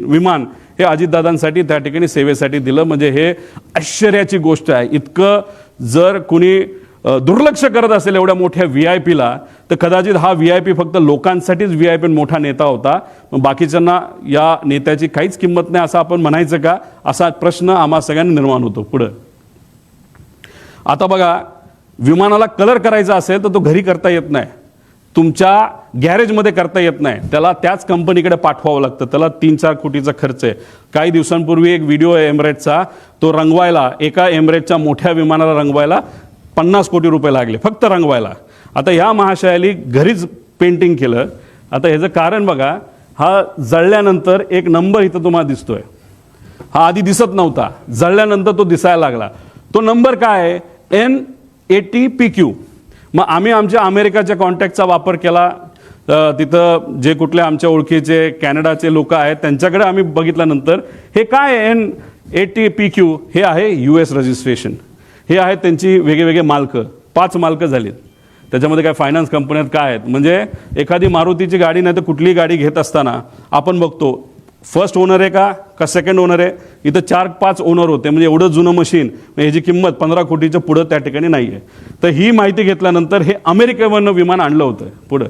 विमान हे अजितदादांसाठी त्या ठिकाणी सेवेसाठी दिलं. म्हणजे हे आश्चर्याची गोष्ट आहे. इतकं जर कुणी दुर्लक्ष करत असेल एवढ्या मोठ्या VIPला तर कदाचित हा VIP फक्त लोकांसाठीच VIP मोठा नेता होता. मग बाकीच्यांना या नेत्याची काहीच किंमत नाही असं आपण म्हणायचं का, असा प्रश्न आम्हा सगळ्यांना निर्माण होतो. पुढं आता बघा, विमानाला कलर करायचा असेल तर तो घरी करता येत नाही, तुमच्या गॅरेजमध्ये करता येत नाही, त्याला त्याच कंपनीकडे पाठवावं लागतं. त्याला 3-4 कोटीचा खर्च आहे. काही दिवसांपूर्वी एक व्हिडिओ आहे एमिरेट्सचा, तो रंगवायला एका एमिरेटच्या मोठ्या विमानाला रंगवायला 50 कोटी रुपये लागले फक्त रंगवायला. आता ह्या महाशयाली घरीच पेंटिंग केलं. आता ह्याचं कारण बघा, हा जळल्यानंतर एक नंबर इथं तुम्हाला दिसतोय, हा आधी दिसत नव्हता, जळल्यानंतर तो दिसायला लागला. तो नंबर काय आहे? N80PQ. मग आम्ही आमच्या अमेरिकाच्या कॉन्टॅक्टचा वापर केला. तिथं जे कुठले आमच्या ओळखीचे कॅनडाचे लोक आहेत त्यांच्याकडे आम्ही बघितल्यानंतर हे काय आहे N80PQ, हे आहे US रजिस्ट्रेशन. हे आहेत त्यांची वेगवेगळे मालक, 5 मालक झालीत. त्याच्यामध्ये काय फायनान्स कंपन्यात काय आहेत, म्हणजे एखादी मारुतीची गाडी नाही तर कुठलीही गाडी घेत असताना आपण बघतो फर्स्ट ओनर आहे का सेकंड ओनर आहे. इथं 4-5 ओनर होते. म्हणजे एवढं जुनं मशीन, ह्याची किंमत 15 कोटीच्या पुढं त्या ठिकाणी नाही आहे. तर ही माहिती घेतल्यानंतर हे अमेरिकेवरनं विमान आणलं होतं पुढं.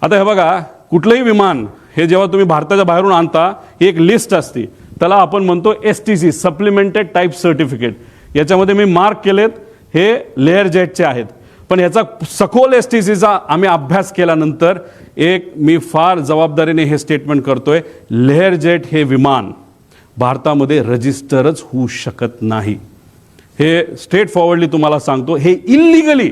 आता हे बघा, कुठलंही विमान हे जेव्हा तुम्ही भारताच्या बाहेरून आणता एक लिस्ट असते, त्याला आपण म्हणतो STC सप्लिमेंटेड टाईप सर्टिफिकेट. याच्यामध्ये मी मार्क केलेत, हे लेअर जेटचे आहेत. पण याचा सखोल STCचा आम्ही अभ्यास केल्यानंतर एक मी फार जबाबदारीने हे स्टेटमेंट करतोय, लेअर जेट हे विमान भारतामध्ये रजिस्टरच होऊ शकत नाही. हे स्ट्रेट फॉरवर्डली तुम्हाला सांगतो. हे इल्लिगली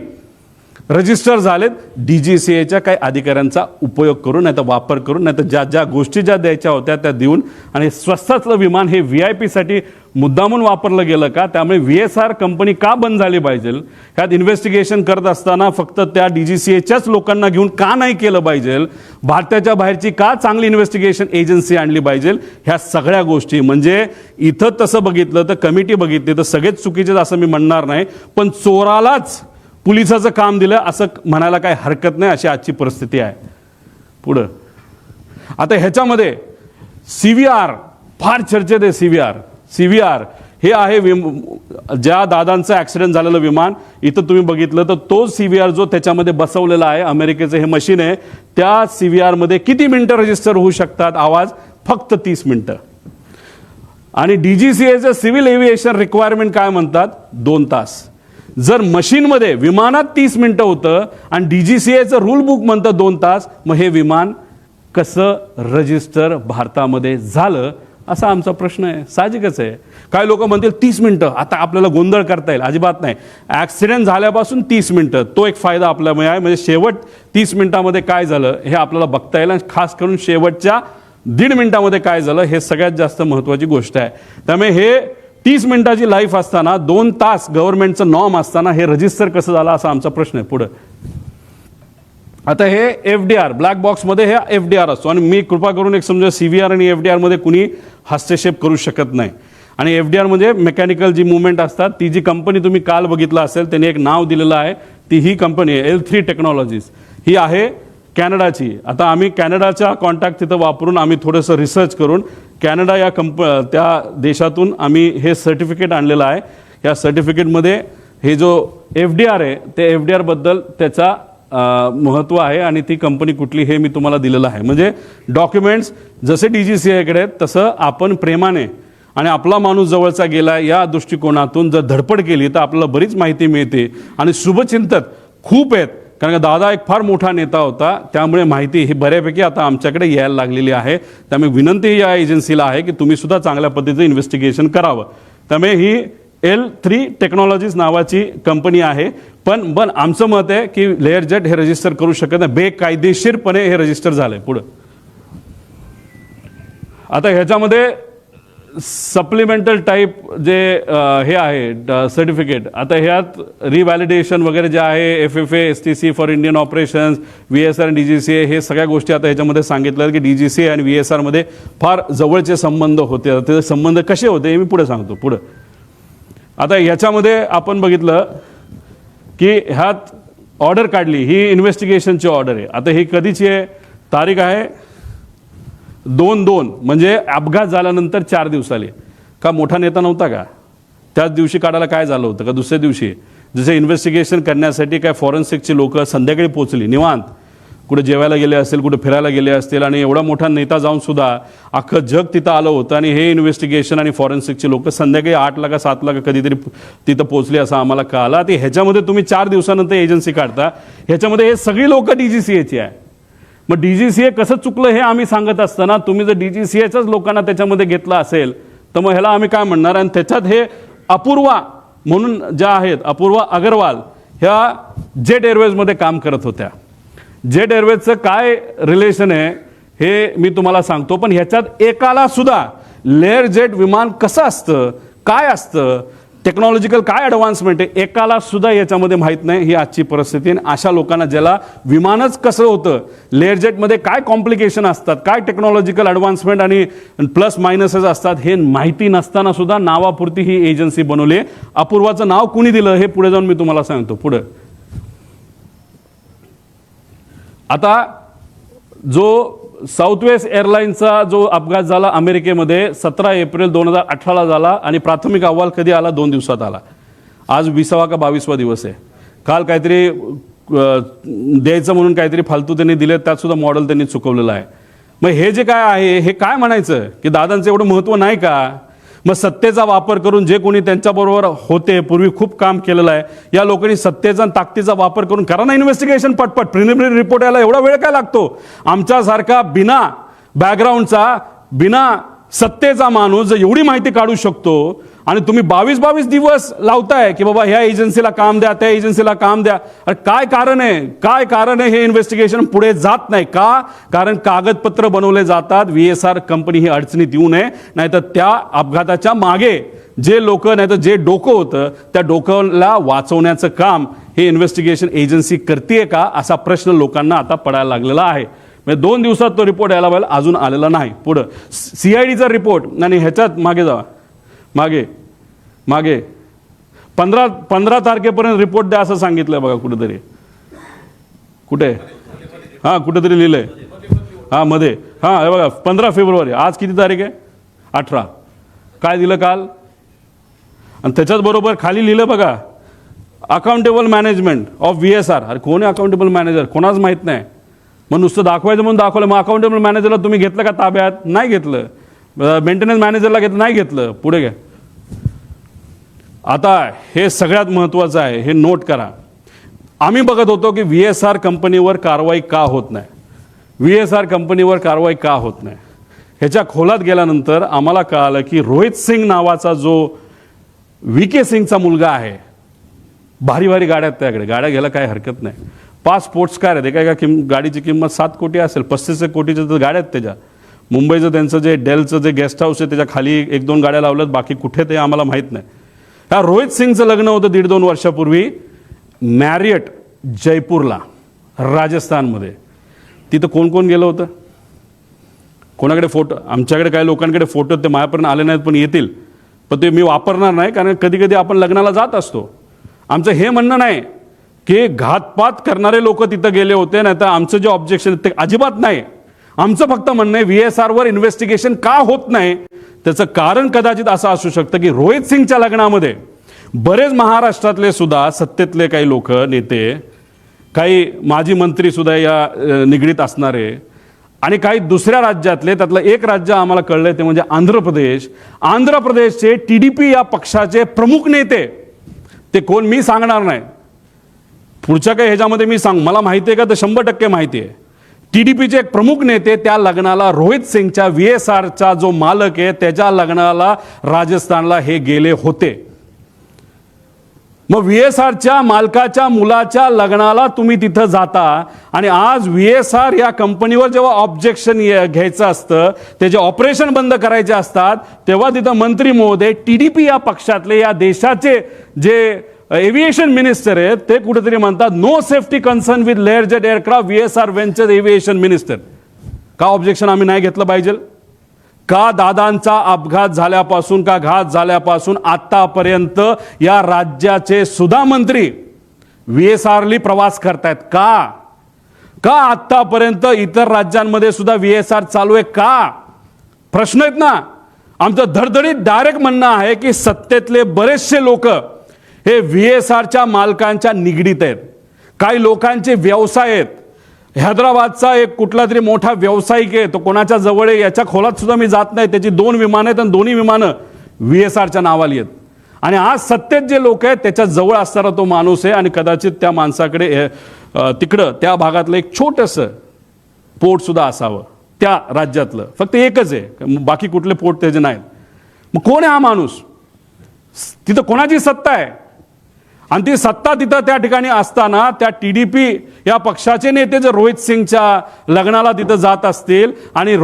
रजिस्टर झालेत DGCAच्या काही अधिकाऱ्यांचा उपयोग करून, नाही तर वापर करून, नाही तर ज्या गोष्टी ज्या द्यायच्या होत्या त्या देऊन. आणि स्वस्तातलं विमान हे VIP साठी मुद्दामून वापरलं गेलं का? त्यामुळे VSR कंपनी का बंद झाली पाहिजे? ह्यात इन्व्हेस्टिगेशन करत असताना फक्त त्या DGCAच्याच लोकांना घेऊन का नाही केलं पाहिजे? भारताच्या बाहेरची का चांगली इन्व्हेस्टिगेशन एजन्सी आणली पाहिजे? ह्या सगळ्या गोष्टी म्हणजे इथं तसं बघितलं तर कमिटी बघितली तर सगळेच चुकीचे असं मी म्हणणार नाही, पण चोरालाच पोलिसाचं काम दिलं असं म्हणायला काही हरकत नाही, अशी आजची परिस्थिती आहे. पुढं आता ह्याच्यामध्ये CVR फार चर्चेत आहे. CVR हे आहे ज्या दादांचं ॲक्सिडेंट झालेलं विमान. इथं तुम्ही बघितलं तर तो CVR जो त्याच्यामध्ये बसवलेला आहे, अमेरिकेचं हे मशीन आहे, त्या CVR मध्ये किती मिनिटं रजिस्टर होऊ शकतात आवाज? फक्त 30 मिनिटं. आणि DGCAचं सिव्हिल एव्हिएशन रिक्वायरमेंट काय म्हणतात? 2 तास. जर मशीनमध्ये विमानात 30 मिनिटं होतं आणि DGCAचं रूल बुक म्हणतं 2 तास, मग हे विमान कसं रजिस्टर भारतामध्ये झालं असा आमचा प्रश्न आहे. साहजिकच आहे. काही लोक म्हणतील 30 मिनिटं, आता आपल्याला गोंधळ करता येईल. अजिबात नाही. ॲक्सिडेंट झाल्यापासून 30 मिनिटं तो एक फायदा आपल्यामुळे आहे. म्हणजे शेवट 30 मिनिटामध्ये काय झालं हे आपल्याला बघता येईल, आणि खास करून शेवटच्या 1.5 मिनिटामध्ये काय झालं हे सगळ्यात जास्त महत्त्वाची गोष्ट आहे. त्यामुळे हे 30 मिनिटाची लाईफ असताना 2 तास गव्हर्नमेंटचं नॉर्म असताना हे रजिस्टर कसं झालं असा आमचा प्रश्न आहे. पुढं आता हे FDR ब्लॅक बॉक्समध्ये हे FDR असतो, आणि मी कृपा करून एक समजा CVR आणि FDR मध्ये कुणी हस्तक्षेप करू शकत नाही. आणि FDR म्हणजे मेकॅनिकल जी मुवमेंट असतात, ती जी कंपनी तुम्ही काल बघितलं असेल त्यांनी एक नाव दिलेलं आहे, ती ही कंपनी आहे L3 टेक्नॉलॉजीज. ही आहे कॅनडाची. आता आम्ही कॅनडाचा कॉन्टॅक्ट तिथं वापरून आम्ही थोडंसं रिसर्च करून कॅनडा या त्या देशातून आम्ही हे सर्टिफिकेट आणलेलं आहे. या सर्टिफिकेटमध्ये हे जो FDR आहे ते FDR बद्दल त्याचा महत्त्व आहे, आणि ती कंपनी कुठली हे मी तुम्हाला दिलेलं आहे. म्हणजे डॉक्युमेंट्स जसे DGCAकडे तसं आपण प्रेमाने आणि आपला माणूस जवळचा गेला या दृष्टिकोनातून जर धडपड केली तर आपल्याला बरीच माहिती मिळते. आणि शुभचिंतक खूप आहेत, कारण का दादा एक फार मोठा नेता होता, त्यामुळे माहिती ही बऱ्यापैकी आता आमच्याकडे यायला लागलेली आहे. त्यामुळे विनंती या एजन्सीला आहे की तुम्ही सुद्धा चांगल्या पद्धतीचं इन्व्हेस्टिगेशन करावं. त्यामुळे ही L3 टेक्नॉलॉजीज नावाची कंपनी आहे. पण आमचं मत आहे की लेअरजेट हे रजिस्टर करू शकत नाही, बेकायदेशीरपणे हे रजिस्टर झालंय. पुढं आता ह्याच्यामध्ये सप्लिमेंटल टाईप जे हे आहे सर्टिफिकेट, आता ह्यात रिव्हॅलिडेशन वगैरे जे आहे, FFA STC for Indian operations, VSR आणि DGCA हे सगळ्या गोष्टी आता ह्याच्यामध्ये सांगितलं की DGCA आणि VSR मध्ये फार जवळचे संबंध होते. ते संबंध कसे होते हे मी पुढे सांगतो. पुढं आता ह्याच्यामध्ये आपण बघितलं की ह्यात ऑर्डर काढली, ही इन्व्हेस्टिगेशनची ऑर्डर आहे. आता ही कधीची आहे? तारीख आहे 2/2 म्हणजे अपघात झाल्यानंतर 4 दिवसाली. का मोठा नेता नव्हता का? त्याच दिवशी काढायला काय झालं होतं का दुसऱ्या दिवशी? जसे इन्व्हेस्टिगेशन करण्यासाठी काय फॉरेन्सिकची लोक संध्याकाळी पोहोचली निवांत, कुठे जेवायला गेले असतील, कुठे फिरायला गेले असतील, आणि एवढा मोठा नेता जाऊन सुद्धा अख्खं जग तिथं आलं होतं, आणि हे इन्व्हेस्टिगेशन आणि फॉरेन्सिकची लोक संध्याकाळी 8ला का 7ला का कधीतरी तिथं पोहोचली असं आम्हाला कळालं. ते ह्याच्यामध्ये तुम्ही 4 दिवसानंतर एजन्सी काढता, ह्याच्यामध्ये हे सगळी लोक DGCAची आहे. मग DGCA कसं चुकलं हे आम्ही सांगत असताना तुम्ही जर DGCAच्याच लोकांना त्याच्यामध्ये घेतलं असेल तर मग ह्याला आम्ही काय म्हणणार? आणि त्याच्यात हे अपूर्वा म्हणून ज्या आहेत, अपूर्वा अग्रवाल, ह्या जेट एअरवेजमध्ये काम करत होत्या. जेट एअरवेजचं काय रिलेशन आहे हे मी तुम्हाला सांगतो, पण ह्याच्यात एकाला सुद्धा लेअर जेट विमान कसं असतं, काय असतं, टेक्नॉलॉजिकल काय ॲडव्हान्समेंट आहे, एकाला सुद्धा याच्यामध्ये माहीत नाही. ही आजची परिस्थिती. आणि अशा लोकांना ज्याला विमानच कसं होतं, लेअर जेटमध्ये काय कॉम्प्लिकेशन असतात, काय टेक्नॉलॉजिकल ॲडव्हान्समेंट आणि प्लस मायनसेस असतात हे माहिती नसताना सुद्धा नावापुरती ही एजन्सी बनवली. अपूर्वाचं नाव कुणी दिलं हे पुढे जाऊन मी तुम्हाला सांगतो. पुढं आता जो साऊथवेस्ट एअरलाईनचा जो अपघात झाला अमेरिकेमध्ये 17 एप्रिल 2018ला झाला, आणि प्राथमिक अहवाल कधी आला? 2 दिवसात आला. आज 20वा का 22वा दिवस आहे. काल काहीतरी द्यायचं म्हणून काहीतरी फालतू त्यांनी दिले, त्यात सुद्धा मॉडेल त्यांनी चुकवलेलं आहे. मग हे जे काय आहे हे काय म्हणायचं की दादांचं एवढं महत्त्व नाही का? मग सत्तेचा वापर करून जे कोणी त्यांच्याबरोबर होते, पूर्वी खूप काम केलेलं आहे, या लोकांनी सत्तेचा आणि ताकदीचा वापर करून करा ना इन्व्हेस्टिगेशन पटपट. प्रिलिमिनरी रिपोर्ट यायला एवढा वेळ काय लागतो? आमच्यासारखा बिना बॅकग्राऊंडचा, बिना सत्तेचा माणूस जर एवढी माहिती काढू शकतो, आणि तुम्ही 22 दिवस लावताय की बाबा ह्या एजन्सीला काम द्या, त्या एजन्सीला काम द्या. अरे काय कारण आहे? काय कारण आहे हे इन्व्हेस्टिगेशन पुढे जात नाही का? कारण कागदपत्र बनवले जातात. VSR कंपनी ही अडचणीत येऊ नये, नाहीतर त्या अपघाताच्या मागे जे लोक नाही तर जे डोकं होतं त्या डोक्याला वाचवण्याचं काम हे इन्व्हेस्टिगेशन एजन्सी करते का असा प्रश्न लोकांना आता पडायला लागलेला आहे. म्हणजे 2 दिवसात तो रिपोर्ट यायला पाहिजे, अजून आलेला नाही. पुढं CIDचा रिपोर्ट आणि ह्याच्यात मागे जावा, मागे मागे 15 तारखेपर्यंत रिपोर्ट द्या असं सांगितलं बघा कुठेतरी. कुठे? हां कुठेतरी लिहिलंय. हां मध्ये. हां हे बघा 15 फेब्रुवारी. आज किती तारीख आहे? 18. काय दिलं काल? आणि त्याच्याच बरोबर खाली लिहिलं बघा, अकाउंटेबल मॅनेजमेंट ऑफ VSR. अरे कोण आहे अकाउंटेबल मॅनेजर? कोणाच माहीत नाही. मग नुसतं दाखवायचं म्हणून दाखवलं. मग अकाउंटेबल मॅनेजरला तुम्ही घेतलं का ताब्यात? नाही घेतलं. मेंटेनन्स मॅनेजरला घेतलं? नाही घेतलं. पुढे घ्या. आता हे सगळ्यात महत्त्वाचं आहे, हे नोट करा. आम्ही बघत होतो की VSR कंपनीवर कारवाई का होत नाही, VSR कंपनीवर कारवाई का होत नाही. ह्याच्या खोलात गेल्यानंतर आम्हाला कळालं की रोहित सिंग नावाचा जो VK सिंगचा मुलगा आहे, भारी भारी गाड्या आहेत त्याकडे, गाड्या घ्यायला काय हरकत नाही. 5 स्पोर्ट्स कार आहेत. एका गाडीची किंमत 7 कोटी असेल, 35 कोटीच्या तर गाड्या आहेत त्याच्या. मुंबईचं त्यांचं जे डेलचं जे गेस्ट हाऊस आहे त्याच्या खाली 1-2 गाड्या लावल्यात, बाकी कुठे ते आम्हाला माहीत नाही. ह्या रोहित सिंगचं लग्न होतं 1.5-2 वर्षापूर्वी मॅरियट जयपूरला राजस्थानमध्ये. तिथं कोण कोण गेलं होतं? कोणाकडे फोटो? आमच्याकडे काही लोकांकडे फोटो ते माझ्यापर्यंत आले नाहीत, पण येतील. पण ते मी वापरणार नाही, कारण कधी कधी आपण लग्नाला जात असतो. आमचं हे म्हणणं नाही की घातपात करणारे लोक तिथं गेले होते, नाही तर आमचं जे ऑब्जेक्शन ते अजिबात नाही. आमचं फक्त म्हणणं आहे VSRवर इन्व्हेस्टिगेशन का होत नाही, त्याचं कारण कदाचित असं असू शकतं की रोहित सिंगच्या लग्नामध्ये बरेच महाराष्ट्रातले सुद्धा सत्तेतले काही लोक, नेते, काही माजी मंत्री सुद्धा या निगडीत असणारे, आणि काही दुसऱ्या राज्यातले. त्यातलं एक राज्य आम्हाला कळलंय ते म्हणजे आंध्र प्रदेश. आंध्र प्रदेशचे TDP या पक्षाचे प्रमुख नेते, ते कोण मी सांगणार नाही, पुढच्या काही ह्याच्यामध्ये मी मला माहिती आहे का तर 100% माहिती आहे. TDPचे एक प्रमुख नेते त्या लग्नाला, रोहित सिंगच्या VSRचा जो मालक आहे त्याच्या लग्नाला राजस्थानला हे गेले होते. मग VSRच्या मालकाच्या मुलाच्या लग्नाला तुम्ही तिथं जाता, आणि आज VSR या कंपनीवर जेव्हा ऑब्जेक्शन घ्यायचं असतं, त्याचे ऑपरेशन बंद करायचे असतात, तेव्हा तिथं मंत्री महोदय TDP या पक्षातले, या देशाचे जे एव्हिएशन मिनिस्टर आहेत, ते कुठेतरी म्हणतात no safety concern with Lear jet aircraft VSR venture aviation minister. का ऑब्जेक्शन आम्ही नाही घेतलं पाहिजे? का दादांचा अपघात झाल्यापासून, का घात झाल्यापासून आतापर्यंत या राज्याचे सुद्धा मंत्री VSRली प्रवास करतायत का? का आतापर्यंत इतर राज्यांमध्ये सुद्धा VSR चालू आहे का? प्रश्न आहेत ना. आमचं धडधडीत डायरेक्ट म्हणणं आहे की सत्तेतले बरेचसे लोक हे VSRच्या मालकांच्या निगडीत आहेत. काही लोकांचे व्यवसाय आहेत. हैदराबादचा एक कुठला तरी मोठा व्यावसायिक आहे, तो कोणाच्या जवळ आहे याच्या खोलात सुद्धा मी जात नाही. त्याची 2 विमानं आहेत आणि दोन्ही विमानं VSRच्या नावाली आहेत. आणि आज सत्तेत जे लोक आहेत त्याच्या जवळ असणारा तो माणूस आहे, आणि कदाचित त्या माणसाकडे तिकडं त्या भागातलं एक छोटंसं पोर्ट सुद्धा असावं त्या राज्यातलं. फक्त एकच आहे, बाकी कुठले पोर्ट त्याचे नाहीत. मग कोण आहे हा माणूस? तिथं कोणाची सत्ता आहे? आणि ती सत्ता तिथं त्या ठिकाणी असताना त्या TDP या पक्षाचे नेते जर रोहित सिंगच्या लग्नाला तिथं जात असतील, आणि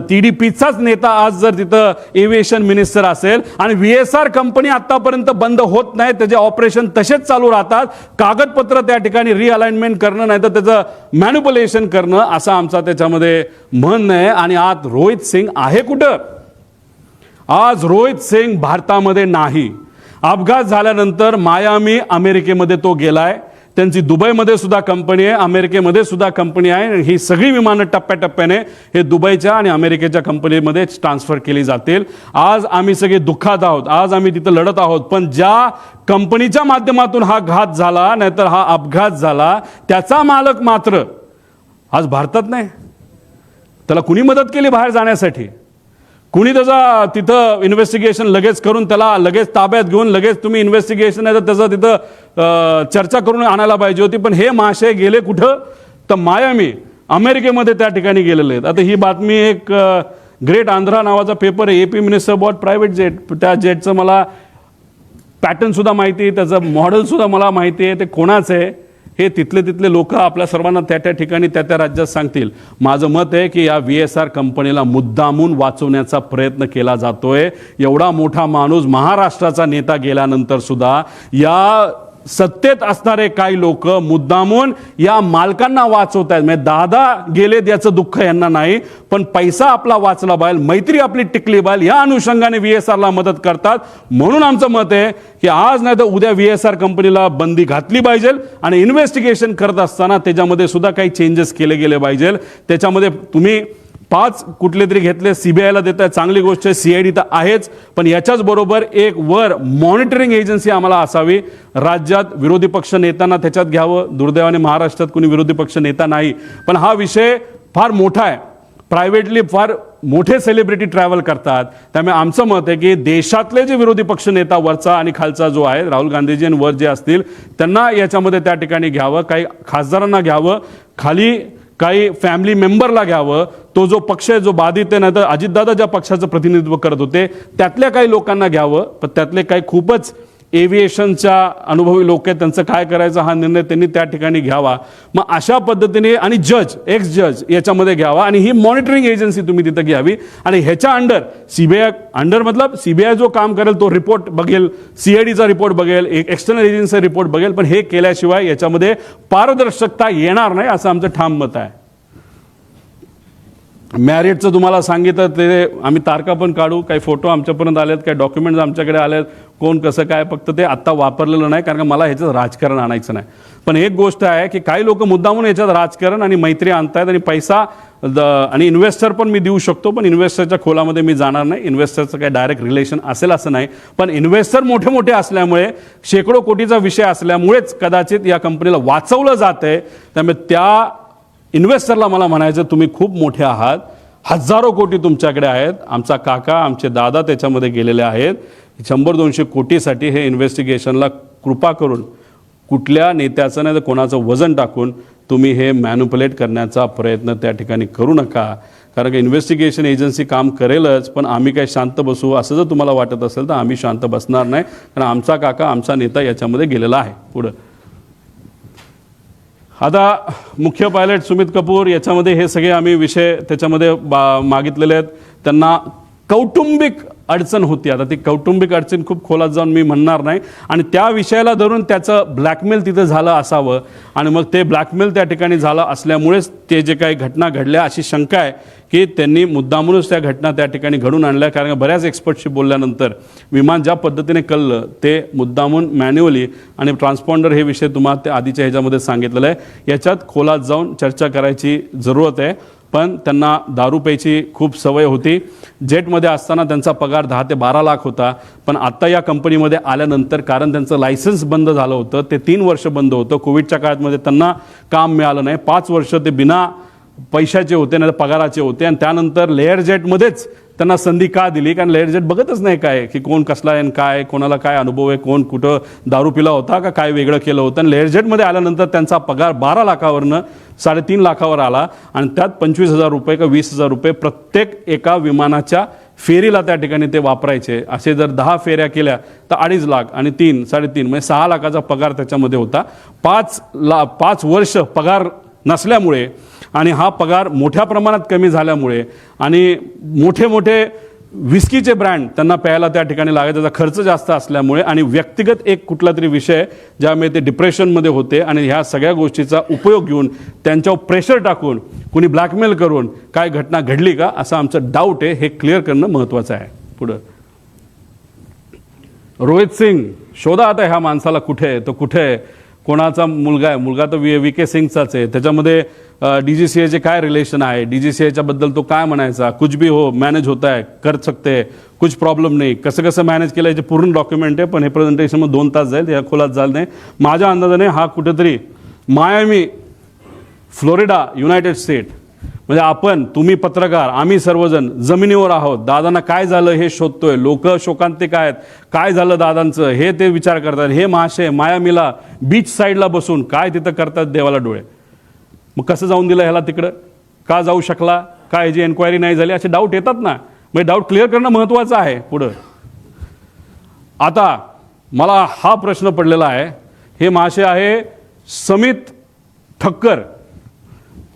TDPचाच नेता आज जर तिथं एव्हिएशन मिनिस्टर असेल, आणि VSR कंपनी आतापर्यंत बंद होत नाही, त्याचे ऑपरेशन तसेच चालू राहतात, कागदपत्र त्या ठिकाणी रिअलाइनमेंट करणं नाही तर त्याचं मॅन्युप्युलेशन करणं, असं आमचा त्याच्यामध्ये म्हणणं आहे. आणि आज रोहित सिंग आहे कुठं? आज रोहित सिंग भारतामध्ये नाही. अपघात झाल्यानंतर मायामी अमेरिकेमध्ये तो गेलाय. त्यांची दुबईमध्ये सुद्धा कंपनी आहे, अमेरिकेमध्ये सुद्धा कंपनी आहे. ही सगळी विमानं टप्प्याटप्प्याने हे दुबईच्या आणि अमेरिकेच्या कंपनीमध्ये ट्रान्सफर केली जातील. आज आम्ही सगळे दुःखात आहोत, आज आम्ही तिथं लढत आहोत. पण ज्या कंपनीच्या माध्यमातून हा घात झाला, नाहीतर हा अपघात झाला, त्याचा मालक मात्र आज भारतात नाही. त्याला कुणी मदत केली बाहेर जाण्यासाठी? कुणी त्याचा तिथं इन्व्हेस्टिगेशन लगेच करून त्याला लगेच ताब्यात घेऊन लगेच तुम्ही इन्व्हेस्टिगेशन आहे तर त्याचं तिथं चर्चा करून आणायला पाहिजे होती. पण हे महाशय गेले कुठं? तर मायामी अमेरिकेमध्ये त्या ठिकाणी गेलेले आहेत. आता ही बातमी एक ग्रेट आंध्रा नावाचा पेपर आहे, AP minister bought private jet. त्या जेटचं मला पॅटर्न सुद्धा माहिती आहे, त्याचं मॉडेल सुद्धा मला माहिती आहे, ते कोणाचं आहे हे तिथले लोक आपल्या सर्वांना त्या ठिकाणी त्या राज्यात सांगतील. माझं मत आहे की या VSR कंपनीला मुद्दामून वाचवण्याचा प्रयत्न केला जातोय. एवढा मोठा माणूस, महाराष्ट्राचा नेता गेल्यानंतर सुद्धा या सत्तेत असणारे काही लोक मुद्दामून या मालकांना वाचवत आहेत. म्हणजे दादा गेलेत याचं दुःख यांना नाही, पण पैसा आपला वाचला पाहिजे, मैत्री आपली टिकली पाहिजे, या अनुषंगाने VSRला मदत करतात. म्हणून आमचं मत आहे की आज नाही तर उद्या VSR कंपनीला बंदी घातली पाहिजे आणि इन्व्हेस्टिगेशन करत असताना त्याच्यामध्ये सुद्धा काही चेंजेस केले गेले पाहिजे. त्याच्यामध्ये तुम्ही 5 कुठले तरी घेतले, CBIला देत आहे, चांगली गोष्ट आहे, CID तर आहेच, पण याच्याच बरोबर एक वर मॉनिटरिंग एजन्सी आम्हाला असावी. राज्यात विरोधी पक्ष नेत्यांना त्याच्यात घ्यावं. दुर्दैवाने महाराष्ट्रात कोणी विरोधी पक्ष नेता नाही, पण हा विषय फार मोठा आहे. प्रायव्हेटली फार मोठे सेलिब्रिटी ट्रॅव्हल करतात. त्यामुळे आमचं मत आहे की देशातले जे विरोधी पक्ष नेता वरचा आणि खालचा जो आहे, राहुल गांधीजी आणि वर जे असतील त्यांना याच्यामध्ये त्या ठिकाणी घ्यावं, काही खासदारांना घ्यावं, खाली काही फॅमिली मेंबरला घ्यावं. तो जो पक्ष आहे जो बाधित आहे, नाही तर अजितदादा ज्या पक्षाचं प्रतिनिधित्व करत होते त्यातल्या काही लोकांना घ्यावं, पण त्यातले काही खूपच एव्हिएशनच्या अनुभवी लोक आहेत, त्यांचं काय करायचं हा निर्णय त्यांनी त्या ठिकाणी घ्यावा. मग अशा पद्धतीने आणि जज, एक्स जज याच्यामध्ये घ्यावा आणि ही मॉनिटरिंग एजन्सी तुम्ही तिथं घ्यावी. आणि ह्याच्या अंडर CBI अंडर मतलब CBI जो काम करेल तो रिपोर्ट बघेल, CIDचा रिपोर्ट बघेल, एक एक्सटर्नल एजन्सीचा रिपोर्ट बघेल, पण हे केल्याशिवाय याच्यामध्ये पारदर्शकता येणार नाही असं आमचं ठाम मत आहे. मॅरिटचं तुम्हाला सांगितलं ते आम्ही तारखा पण काढू, काही फोटो आमच्यापर्यंत आलेत, काही डॉक्युमेंट्स आमच्याकडे आलेत, कोण कसं काय, फक्त ते आत्ता वापरलेलं नाही कारण का मला ह्याच्यात राजकारण आणायचं नाही. पण एक गोष्ट आहे की काही लोक मुद्दामून याच्यात राजकारण आणि मैत्री आणतायत आणि पैसा आणि इन्व्हेस्टर पण मी देऊ शकतो, पण इन्व्हेस्टरच्या खोलामध्ये मी जाणार नाही. इन्व्हेस्टरचं काही डायरेक्ट रिलेशन असेल असं नाही, पण इन्व्हेस्टर मोठे मोठे असल्यामुळे, शेकडो कोटीचा विषय असल्यामुळेच कदाचित या कंपनीला वाचवलं जातंय. त्यामुळे त्या इन्व्हेस्टरला मला म्हणायचं तुम्ही खूप मोठे आहात, हजारो कोटी तुमच्याकडे आहेत. आमचा काका, आमचे दादा त्याच्यामध्ये गेलेले आहेत. 100-200 कोटीसाठी हे इन्व्हेस्टिगेशनला कृपा करून कुठल्या नेत्याचं नाही तर कोणाचं वजन टाकून तुम्ही हे मॅन्युप्युलेट करण्याचा प्रयत्न त्या ठिकाणी करू नका. कारण की इन्व्हेस्टिगेशन एजन्सी काम करेलच, पण आम्ही काय शांत बसू असं जर तुम्हाला वाटत असेल तर आम्ही शांत बसणार नाही, कारण आमचा काका, आमचा नेता याच्यामध्ये गेलेला आहे. पुढं आता मुख्य पायलट सुमित कपूर याच्यामध्ये हे सगळे आम्ही विषय त्याच्यामध्ये मागितलेले आहेत. त्यांना कौटुंबिक अडचण होती. आता ती कौटुंबिक अडचण खूप खोलात जाऊन मी म्हणणार नाही, आणि त्या विषयाला धरून त्याचं ब्लॅकमेल तिथं झालं असावं, आणि मग ते ब्लॅकमेल त्या ठिकाणी झालं असल्यामुळेच ते जे काही घटना घडल्या अशी शंका आहे की त्यांनी मुद्दामूनच त्या घटना त्या ठिकाणी घडून आणल्या. कारण बऱ्याच एक्सपर्टशी बोलल्यानंतर विमान ज्या पद्धतीने कळलं ते मुद्दामून मॅन्युअली, आणि ट्रान्सपॉन्डर हे विषय तुम्हाला त्या आधीच्या ह्याच्यामध्ये सांगितलेलं आहे. याच्यात खोलात जाऊन चर्चा करायची जरूरत आहे. पण त्यांना दारू प्यायची खूप सवय होती. जेटमध्ये असताना त्यांचा पगार 10 ते 12 लाख होता, पण आत्ता या कंपनीमध्ये आल्यानंतर कारण त्यांचं लायसन्स बंद झालं होतं, ते 3 वर्ष बंद होतं. कोविडच्या काळामध्ये त्यांना काम मिळालं नाही. 5 वर्ष ते बिना पैशाचे होते, नाही पगाराचे होते. आणि त्यानंतर लेअर जेटमध्येच त्यांना संधी का दिली? कारण लेअर जेट बघतच नाही काय की कोण कसला आहे, काय कोणाला काय अनुभव आहे, कोण कुठं दारू पिला होता का काय वेगळं केलं होतं. आणि लेअर जेटमध्ये आल्यानंतर त्यांचा पगार 12 लाखावरनं 3.5 लाखावर आला, आणि त्यात 25,000 रुपये का 20,000 रुपये प्रत्येक एका विमानाच्या फेरीला त्या ठिकाणी ते वापरायचे. असे जर 10 फेऱ्या केल्या तर 2.5 लाख आणि 3, 3.5 म्हणजे 6 लाखाचा पगार त्याच्यामध्ये होता. 5 वर्ष पगार नसल्यामुळे आणि हा पगार मोठ्या प्रमाणात कमी झाल्यामुळे आणि मोठे मोठे विस्कीचे ब्रँड त्यांना प्यायला त्या ठिकाणी लागायचा, त्याचा खर्च जास्त असल्यामुळे आणि व्यक्तिगत एक कुठला तरी विषय ज्यामुळे ते डिप्रेशनमध्ये होते, आणि ह्या सगळ्या गोष्टीचा उपयोग घेऊन त्यांच्यावर प्रेशर टाकून कुणी ब्लॅकमेल करून काय घटना घडली का असं आमचं डाऊट आहे. हे क्लिअर करणं महत्त्वाचं आहे. पुढं रोहित सिंग शोधा आता ह्या माणसाला, कुठे आहे तो, कुठे आहे, कोणाचा मुलगा आहे, मुलगा तर VK सिंगचाच आहे. त्याच्यामध्ये DGCAचे काय रिलेशन आहे, DGCAच्या बद्दल तो काय म्हणायचा, कुछ भी हो मॅनेज होता है, कर सकते है, कुछ प्रॉब्लेम नाही, कसं कसं मॅनेज केलं याचे पूर्ण डॉक्युमेंट आहे. पण हे प्रेझेंटेशनमध्ये 2 तास जाईल, या खोलात झालं नाही. माझ्या अंदाजाने हा कुठेतरी मायामी, फ्लोरिडा, युनायटेड स्टेट, म्हणजे आपण, तुम्ही पत्रकार, आम्ही सर्वजण जमिनीवर आहोत. दादांना काय झालं हे शोधतोय. लोक शोकांतिक आहेत, काय झालं दादांचं हे ते विचार करतात. हे महाशय मायामीला बीच साईडला बसून काय तिथं करतात देवाला डोळे. मग कसं जाऊन दिलं ह्याला तिकडं, का जाऊ शकला, काय जी एन्क्वायरी नाही झाली, असे डाऊट येतात ना. म्हणजे डाऊट क्लिअर करणं महत्त्वाचं आहे. पुढं आता मला हा प्रश्न पडलेला आहे, हे महाशय आहे समित ठक्कर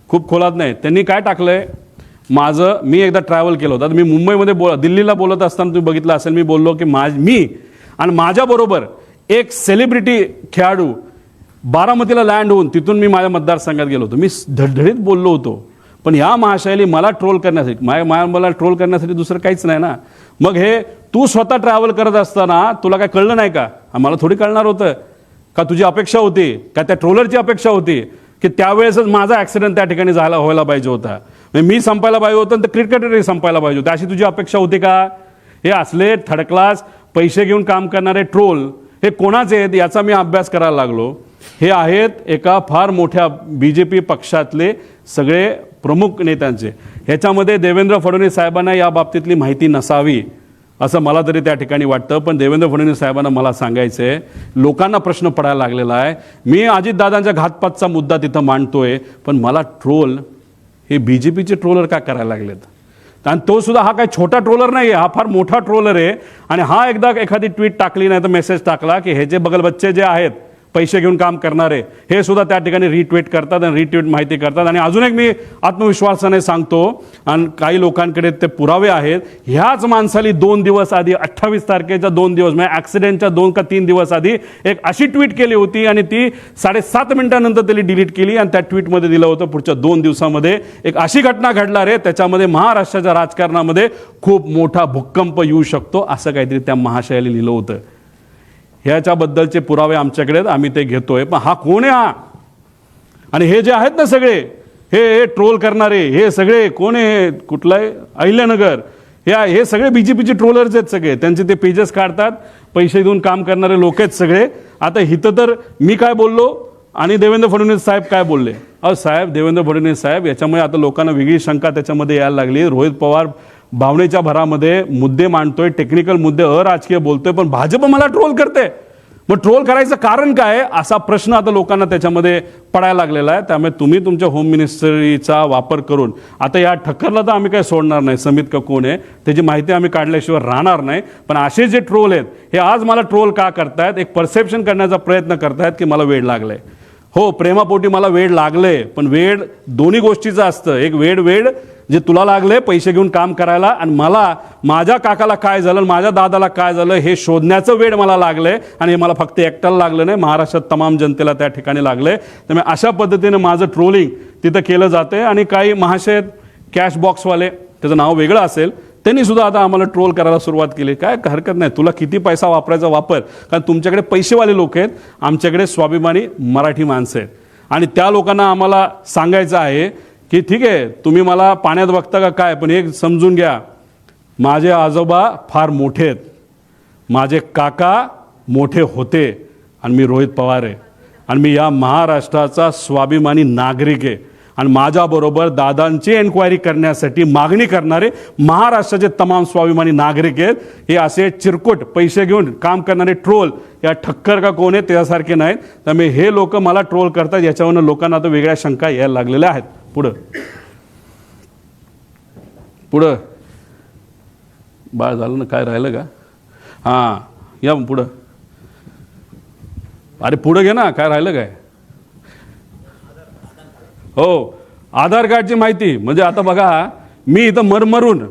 खूप खोलात नाही, त्यांनी काय टाकलंय, मी एकदा ट्रॅव्हल केलं होतं, मी मुंबईमध्ये दिल्लीला बोलत असताना तुम्ही बघितलं असेल, मी बोललो की मी आणि माझ्याबरोबर एक सेलिब्रिटी खेळाडू बारामतीला लँड होऊन तिथून मी माझ्या मतदारसंघात गेलो होतो. मी धडधडीत बोललो होतो, पण या महाशयाने मला ट्रोल करण्यासाठी मला ट्रोल करण्यासाठी दुसरं काहीच नाही ना. मग हे तू स्वतः ट्रॅव्हल करत असताना तुला काय कळलं नाही का? मला थोडी कळणार होतं का? तुझी अपेक्षा होती का? त्या ट्रोलरची अपेक्षा होती की त्यावेळेसच माझा ऍक्सिडेंट त्या ठिकाणी व्हायला पाहिजे होता, मी संपायला पाहिजे होतं, तर क्रिकेटरही संपायला पाहिजे होतं, अशी तुझी अपेक्षा होती का? हे असले थर्ड क्लास पैसे घेऊन काम करणारे ट्रोल हे कोणाचे आहेत याचा मी अभ्यास करायला लागलो. हे आहेत एका फार मोठ्या BJP पक्षातले सगळे प्रमुख नेत्यांचे. ह्याच्यामध्ये देवेंद्र फडणवीस साहेबांना या बाबतीतली माहिती नसावी असं मला तरी त्या ठिकाणी वाटतं. पण देवेंद्र फडणवीस साहेबांना मला सांगायचं आहे, लोकांना प्रश्न पडायला लागलेला आहे. मी अजितदादांच्या घातपातचा मुद्दा तिथं मांडतोय, पण मला ट्रोल हे BJPचे ट्रोलर का करायला लागलेत? आणि तो सुद्धा हा काही छोटा ट्रोलर नाही आहे, हा फार मोठा ट्रोलर आहे. आणि हा एकदा एखादी ट्विट टाकली नाही तर मेसेज टाकला की हे जे बगल बच्चे जे आहेत पैसे घेऊन काम करणारे हे सुद्धा त्या ठिकाणी रिट्वीट करतात आणि रिट्वीट माहिती करतात. आणि अजून एक मी आत्मविश्वासाने सांगतो, आणि काही लोकांकडे ते पुरावे आहेत, ह्याच माणसाली 2 दिवस आधी 28 तारखेच्या 2 दिवस म्हणजे ॲक्सिडेंटच्या 2 का 3 दिवस आधी एक अशी ट्विट केली होती आणि ती 7.5 मिनिटानंतर त्यांनी डिलीट केली. आणि त्या ट्विटमध्ये दिलं होतं पुढच्या 2 दिवसामध्ये एक अशी घटना घडणार आहे त्याच्यामध्ये महाराष्ट्राच्या राजकारणामध्ये खूप मोठा भूकंप येऊ शकतो, असं काहीतरी त्या महाशयाला लिहिलं होतं. ह्याच्याबद्दलचे पुरावे आमच्याकडे आहेत, आम्ही ते घेतोय. पण हा कोण आहे हा? आणि हे जे आहेत ना सगळे हे ट्रोल करणारे हे सगळे कोण आहे? कुठलं आहे? अहिल्यानगर हे सगळे BJPचे ट्रोलर्स आहेत सगळे. त्यांचे ते पेजेस काढतात, पैसे देऊन काम करणारे लोक आहेत सगळे. आता इथं तर मी काय बोललो आणि देवेंद्र फडणवीस साहेब काय बोलले? साहेब, देवेंद्र फडणवीस साहेब, याच्यामुळे आता लोकांना वेगळी शंका त्याच्यामध्ये यायला लागली. रोहित पवार भावनेच्या भरामध्ये मुद्दे मांडतोय, टेक्निकल मुद्दे, अराजकीय बोलतोय, पण भाजप मला ट्रोल करते. मग ट्रोल करायचं कारण काय असा प्रश्न आता लोकांना त्याच्यामध्ये पडायला लागलेला आहे. त्यामुळे तुम्ही तुमच्या होम मिनिस्ट्रीचा वापर करून आता या ठक्करला तर आम्ही काय सोडणार नाही, समित का कोण आहे त्याची माहिती आम्ही काढल्याशिवाय राहणार नाही. पण असे जे ट्रोल आहेत हे आज मला ट्रोल का करतायत? एक परसेप्शन करण्याचा प्रयत्न करतायत की मला वेड लागलंय. हो, प्रेमापोटी मला वेड लागलंय, पण वेड दोन्ही गोष्टीचं असतं. एक वेड जे तुला लागले पैसे घेऊन काम करायला, आणि मला माझ्या काकाला काय झालं, माझ्या दादाला काय झालं हे शोधण्याचं वेड मला लागलंय. आणि हे मला फक्त एकट्याला लागलं नाही, महाराष्ट्रात तमाम जनतेला त्या ठिकाणी लागलंय. त्यामुळे अशा पद्धतीने माझं ट्रोलिंग तिथं केलं जाते. आणि काही महाशय कॅश बॉक्सवाले, त्याचं नाव वेगळं असेल, त्यांनी सुद्धा आता आम्हाला ट्रोल करायला सुरुवात केली. काय हरकत नाही, तुला किती पैसा वापरायचा वापर, कारण तुमच्याकडे पैसेवाले लोक आहेत, आमच्याकडे स्वाभिमानी मराठी माणसं आहेत. आणि त्या लोकांना आम्हाला सांगायचं आहे की ठीक आहे, तुम्ही मला पाण्यात बघता का काय, पण एक समजून घ्या, माझे आजोबा फार मोठे आहेत, माझे काका मोठे होते, आणि मी रोहित पवार आहे, आणि मी या महाराष्ट्राचा स्वाभिमानी नागरिक आहे. आणि माझ्याबरोबर दादांची एन्क्वायरी करण्यासाठी मागणी करणारे महाराष्ट्राचे तमाम स्वाभिमानी नागरिक आहेत. हे असे चिरकुट पैसे घेऊन काम करणारे ट्रोल या ठक्कर का कोण आहे त्यासारखे नाहीत. त्यामुळे हे लोक मला ट्रोल करतात, याच्यावरून लोकांना आता वेगळ्या शंका यायला लागलेल्या आहेत. पुढं बाळ झालं ना, काय राहिलं का? हां, या पुढं. अरे पुढं घे ना, काय राहिलं काय? हो, आधार कार्डची माहिती. म्हणजे आता बघा, मी इथं मरमरून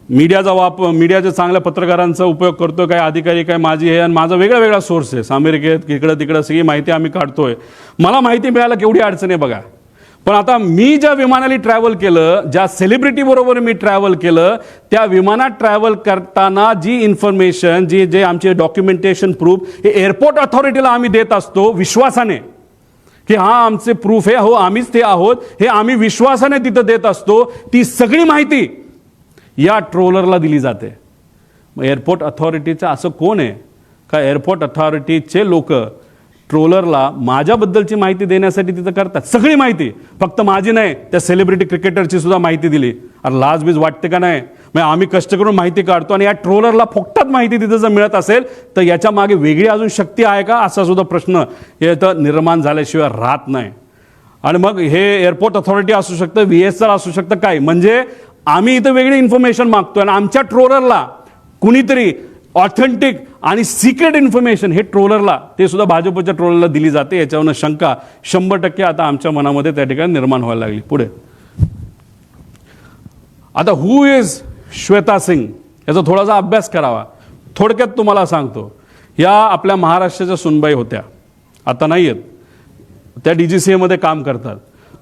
मीडियाच्या चांगल्या पत्रकारांचा उपयोग करतो, काय अधिकारी काय माझी आहे, आणि माझा वेगळा सोर्स आहे अमेरिकेत, इकडं तिकडं सगळी माहिती आम्ही काढतोय. मला माहिती मिळायला केवढी अडचण आहे बघा. पण आता मी ज्या विमानाने ट्रॅव्हल केलं, ज्या सेलिब्रिटी बरोबर मी ट्रॅव्हल केलं, त्या विमानात ट्रॅव्हल करताना जी इन्फॉर्मेशन, जे आमचे डॉक्युमेंटेशन प्रूफ हे एअरपोर्ट अथॉरिटीला आम्ही देत असतो विश्वासाने की हा आमचे प्रूफ आहे, हो आम्हीच ते आहोत, हे आम्ही विश्वासाने तिथं देत असतो. ती सगळी माहिती या ट्रोलरला दिली जाते. मग एअरपोर्ट अथॉरिटीचं असं कोण आहे का एअरपोर्ट अथॉरिटीचे लोक ट्रोलरला माझ्याबद्दलची माहिती देण्यासाठी तिथं करतात? सगळी माहिती, फक्त माझी नाही, त्या सेलिब्रिटी क्रिकेटरची सुद्धा माहिती दिली. अरे लाजबीज वाटते का नाही? मग आम्ही कष्ट करून माहिती काढतो आणि या ट्रोलरला फुकटात माहिती तिथं जर मिळत असेल तर याच्या मागे वेगळी अजून शक्ती आहे का, असा सुद्धा प्रश्न इथं निर्माण झाल्याशिवाय राहत नाही. आणि मग हे एअरपोर्ट अथॉरिटी असू शकतं, VSR असू शकतं, काय म्हणजे आम्ही इथं वेगळी इन्फॉर्मेशन मागतोय आणि आमच्या ट्रोलरला कुणीतरी ऑथेंटिक आणि सिक्रेट इन्फॉर्मेशन हे ट्रोलरला, ते सुद्धा भाजपच्या ट्रोलरला दिली जाते, याच्यावरनं शंका 100% आता आमच्या मनामध्ये त्या ठिकाणी निर्माण व्हायला लागली. पुढे आता हु इज श्वेता सिंग याचा थोडासा अभ्यास करावा. थोडक्यात तुम्हाला सांगतो, या आपल्या महाराष्ट्राच्या सुनबाई होत्या, आता नाही आहेत, त्या DGCA काम करतात.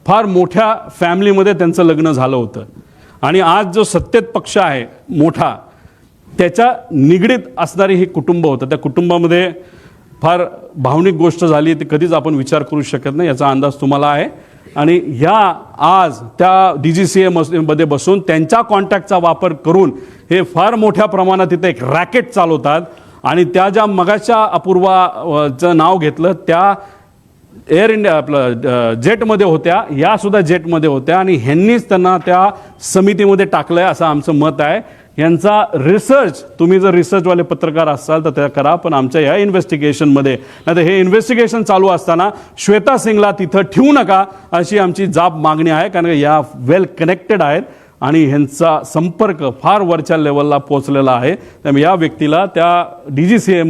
फार मोठ्या फॅमिलीमध्ये त्यांचं लग्न झालं होतं आणि आज जो सत्तेत पक्ष आहे मोठा, त्याच्या निगडीत असणारे हे कुटुंब होतं. त्या कुटुंबामध्ये फार भावनिक गोष्ट झाली, ती कधीच आपण विचार करू शकत नाही, याचा अंदाज तुम्हाला आहे. आणि ह्या आज त्या DGCA मध्ये बसून त्यांच्या कॉन्टॅक्टचा वापर करून हे फार मोठ्या प्रमाणात तिथे एक रॅकेट चालवतात. आणि त्या ज्या मगाच्या अपूर्वाचं नाव घेतलं त्या एअर इंडिया आपलं जेटमध्ये होत्या, या सुद्धा जेटमध्ये होत्या आणि ह्यांनीच त्यांना त्या समितीमध्ये टाकलंय असं आमचं मत आहे. यांचा रिसर्च, तुम्ही जर रिसर्चवाले पत्रकार असाल तर त्या करा, पण आमच्या या इन्व्हेस्टिगेशनमध्ये, नाही तर हे इन्व्हेस्टिगेशन चालू असताना श्वेता सिंगला तिथं ठेवू नका अशी आमची जाब मागणी आहे. कारण या वेल कनेक्टेड आहेत आणि ह्यांचा संपर्क फार वरच्या लेवलला पोहोचलेला आहे. त्यामुळे या व्यक्तीला त्या DGCA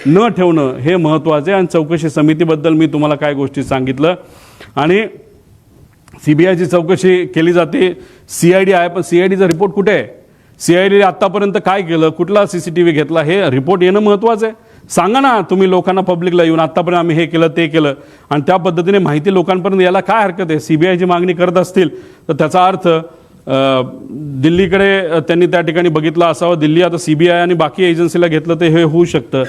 न ठेवणं हे महत्त्वाचे. आणि चौकशी समितीबद्दल मी तुम्हाला काय गोष्टी सांगितलं, आणि CBIची चौकशी केली जाते, CID आहे, पण CIDचा रिपोर्ट कुठे आहे? CID आत्तापर्यंत काय केलं, कुठला CCTV घेतला, हे रिपोर्ट येणं महत्त्वाचं आहे. सांगा ना तुम्ही लोकांना, पब्लिकला येऊन आत्तापर्यंत आम्ही हे केलं ते केलं, आणि त्या पद्धतीने माहिती लोकांपर्यंत यायला काय हरकत आहे? CBIची मागणी करत असतील तर त्याचा अर्थ दिल्लीकडे त्यांनी त्या ठिकाणी बघितलं असावं. दिल्ली आता CBI आणि बाकी एजन्सीला घेतलं तर हे होऊ शकतं.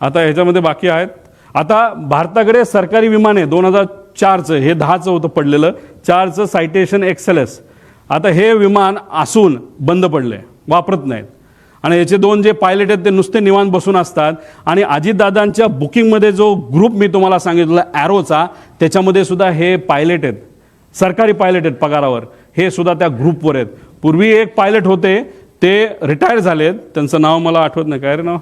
आता ह्याच्यामध्ये बाकी आहेत. आता भारताकडे सरकारी विमान आहे 2004चं, हे 10चं होतं पडलेलं, 4चं सायटेशन XLS. आता हे विमान असून बंद पडले, वापरत नाहीत. आणि याचे 2 जे पायलट आहेत ते नुसते निवांत बसून असतात. आणि अजितदादांच्या बुकिंगमध्ये जो ग्रुप मी तुम्हाला सांगितलं ॲरोचा, त्याच्यामध्ये सुद्धा हे पायलट आहेत, सरकारी पायलट आहेत पगारावर, हे सुद्धा त्या ग्रुपवर आहेत. पूर्वी एक पायलट होते, ते रिटायर झालेत, त्यांचं नाव मला आठवत नाही, काय रे नाव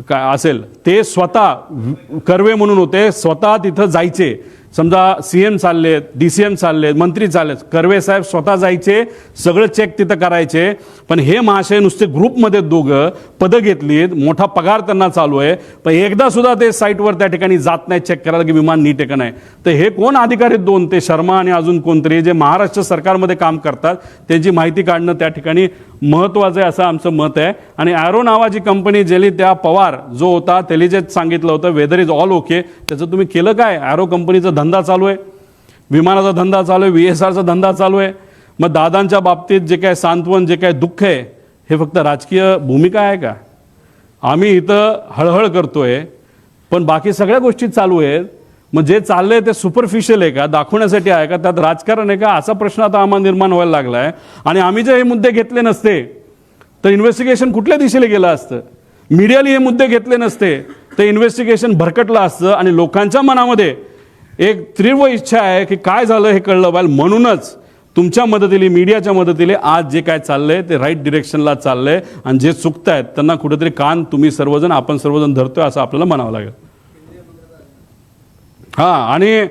काय असेल, ते स्वतः कर्वे म्हणून होते, स्वतः तिथं जायचे. समजा CM चाललेत, DCM चाललेत, मंत्री चाललेत, कर्वे साहेब स्वतः जायचे, सगळं चेक तिथं करायचे. पण हे महाशय नुसते ग्रुपमध्ये दोघं पदं घेतलीत, मोठा पगार त्यांना चालू आहे, पण एकदा सुद्धा ते साईटवर त्या ठिकाणी जात नाही चेक करायला की विमान नीट आहे का नाही. तर हे कोण अधिकारी 2, ते शर्मा आणि अजून कोणतरी जे महाराष्ट्र सरकारमध्ये काम करतात, त्यांची माहिती काढणं त्या ठिकाणी महत्त्वाचं आहे असं आमचं मत आहे. आणि ॲरो नावाची कंपनी ज्याली त्या पवार जो होता त्याला जे सांगितलं होतं वेदर इज ऑल ओके, त्याचं तुम्ही केलं काय? ॲरो कंपनीचा धंदा चालू आहे, विमानाचा धंदा चालू आहे, VSRचा धंदा चालू आहे. मग दादांच्या बाबतीत जे काय सांत्वन, जे काय दुःख आहे, हे फक्त राजकीय भूमिका आहे का? आम्ही इथं हळहळ करतोय पण बाकी सगळ्या गोष्टी चालू आहेत. मग जे चाललंय ते सुपरफिशियल आहे का, दाखवण्यासाठी आहे का, त्यात राजकारण आहे का, असा प्रश्न आता आम्हाला निर्माण व्हायला लागला आहे. आणि आम्ही जर हे मुद्दे घेतले नसते तर इन्व्हेस्टिगेशन कुठल्या दिशेला गेलं असतं? मीडियाने हे मुद्दे घेतले नसते तर इन्व्हेस्टिगेशन भरकटलं असतं. आणि लोकांच्या मनामध्ये एक तीव्र इच्छा आहे की काय झालं हे कळलं पाहिजे. म्हणूनच तुमच्या मदतीने, मीडियाच्या मदतीने आज जे काय चाललंय ते राईट डिरेक्शनला चाललंय. आणि जे चुकतायत त्यांना कुठेतरी कान तुम्ही सर्वजण, आपण सर्वजण धरतोय असं आपल्याला म्हणावं लागेल. हां, आणि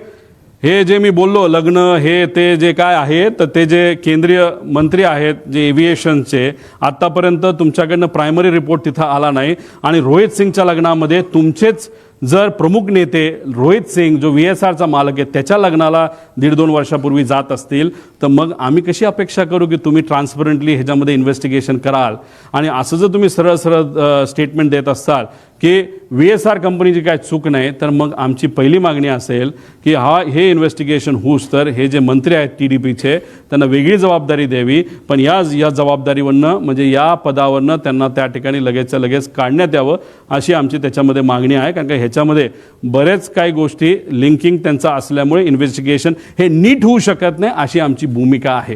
हे जे मी बोललो लग्न हे ते जे काय आहे, तर ते जे केंद्रीय मंत्री आहेत जे एव्हिएशनचे, आत्तापर्यंत तुमच्याकडनं प्रायमरी रिपोर्ट तिथं आला नाही. आणि रोहित सिंगच्या लग्नामध्ये तुमचेच जर प्रमुख नेते रोहित सिंग जो VSRचा मालक आहे त्याच्या लग्नाला 1.5-2 वर्षापूर्वी जात असतील तर मग आम्ही कशी अपेक्षा करू की तुम्ही ट्रान्सपरंटली ह्याच्यामध्ये इन्व्हेस्टिगेशन कराल. आणि असं जर तुम्ही सरळ सरळ स्टेटमेंट देत असाल की VSR कंपनीची काय चूक नाही, तर मग आमची पहिली मागणी असेल की हे इन्व्हेस्टिगेशन होऊस तर हे जे मंत्री आहेत TDPचे त्यांना वेगळी जबाबदारी द्यावी. पण या जबाबदारीवरनं, म्हणजे या पदावरनं त्यांना त्या ठिकाणी लगेचच्या लगेच काढण्यात यावं अशी आमची त्याच्यामध्ये मागणी आहे. कारण का ह्याच्यामध्ये बरेच काही गोष्टी लिंकिंग त्यांचा असल्यामुळे इन्व्हेस्टिगेशन हे नीट होऊ शकत नाही अशी आमची भूमिका आहे.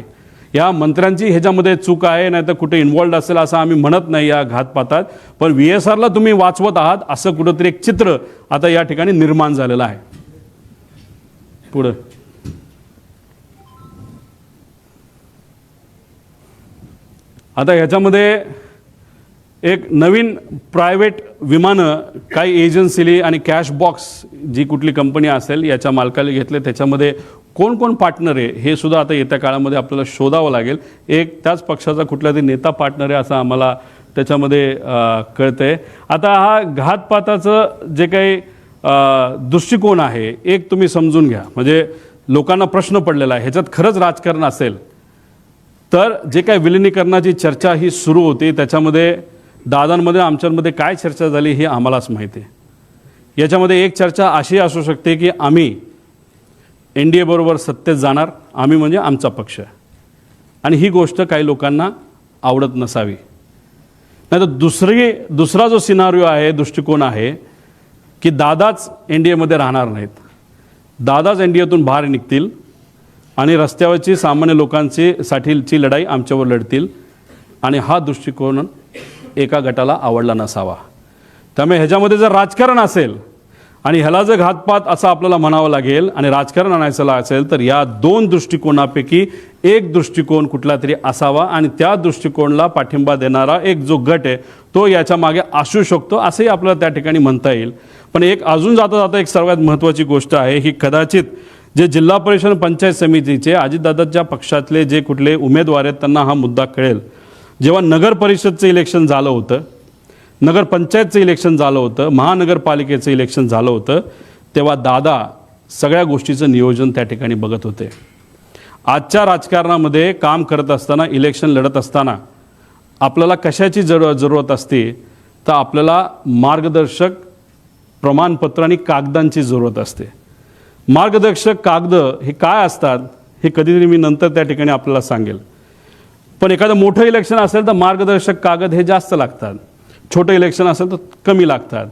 या मंत्र्यांची ह्याच्यामध्ये चूक आहे, नाही तर कुठे इन्व्हॉल्ड असेल असं आम्ही म्हणत नाही या घातपातात. पण VSRला तुम्ही वाचवत आहात असं कुठंतरी एक चित्र आता या ठिकाणी निर्माण झालेलं आहे. पुढं आता ह्याच्यामध्ये एक नवीन प्रायव्हेट विमानं काही एजन्सीली आणि कॅश बॉक्स जी कुठली कंपनी असेल याच्या मालकाला घेतले, त्याच्यामध्ये कोण कोण पार्टनर आहे हे सुद्धा आता येत्या काळामध्ये आपल्याला शोधावं लागेल. एक त्याच पक्षाचा कुठला तरी नेता पार्टनर आहे असं आम्हाला त्याच्यामध्ये कळतंय. आता हा घातपाताचं जे काही दृष्टिकोन आहे एक तुम्ही समजून घ्या. म्हणजे लोकांना प्रश्न पडलेला आहे, ह्याच्यात खरंच राजकारण असेल तर जे काही विलिनीकरणाची चर्चा ही सुरू होती त्याच्यामध्ये दादांमध्ये आमच्यामध्ये काय चर्चा झाली हे आम्हालाच माहिती आहे. याच्यामध्ये एक चर्चा अशी असू शकते की आम्ही NDA बरोबर सत्तेत जाणार, आम्ही म्हणजे आमचा पक्ष आहे, आणि ही गोष्ट काही लोकांना आवडत नसावी. नाही तर दुसरा जो सिनारिओ आहे, दृष्टिकोन आहे की दादाच NDAमध्ये राहणार नाहीत, दादाच NDAतून बाहेर निघतील आणि रस्त्यावरची सामान्य लोकांची साठीची लढाई आमच्यावर लढतील, आणि हा दृष्टिकोन एका गटाला आवडला नसावा. त्यामुळे ह्याच्यामध्ये जर राजकारण असेल आणि ह्याला जर घातपात असं आपल्याला म्हणावं लागेल आणि राजकारण आणायचं असेल तर या दोन दृष्टिकोनापैकी एक दृष्टिकोन कुठला तरी असावा, आणि त्या दृष्टिकोनाला पाठिंबा देणारा एक जो गट आहे तो याच्या मागे असू शकतो असंही आपल्याला त्या ठिकाणी म्हणता येईल. पण एक अजून जाता जाता एक सर्वात महत्त्वाची गोष्ट आहे ही, कदाचित जे जिल्हा परिषद पंचायत समितीचे अजितदादांच्या पक्षातले जे कुठले उमेदवार आहेत त्यांना हा मुद्दा कळेल. जेव्हा नगर परिषदचं इलेक्शन झालं होतं, नगरपंचायतचं इलेक्शन झालं होतं, महानगरपालिकेचं इलेक्शन झालं होतं, तेव्हा दादा सगळ्या गोष्टीचं नियोजन त्या ठिकाणी बघत होते. आजच्या राजकारणामध्ये काम करत असताना, इलेक्शन लढत असताना आपल्याला कशाची जरूरत असते तर आपल्याला मार्गदर्शक प्रमाणपत्र आणि कागदांची जरूरत असते. मार्गदर्शक कागद हे काय असतात हे कधीतरी मी नंतर त्या ठिकाणी आपल्याला सांगेल. पण एखादं मोठं इलेक्शन असेल तर मार्गदर्शक कागद हे जास्त लागतात, छोटं इलेक्शन असेल तर कमी लागतात.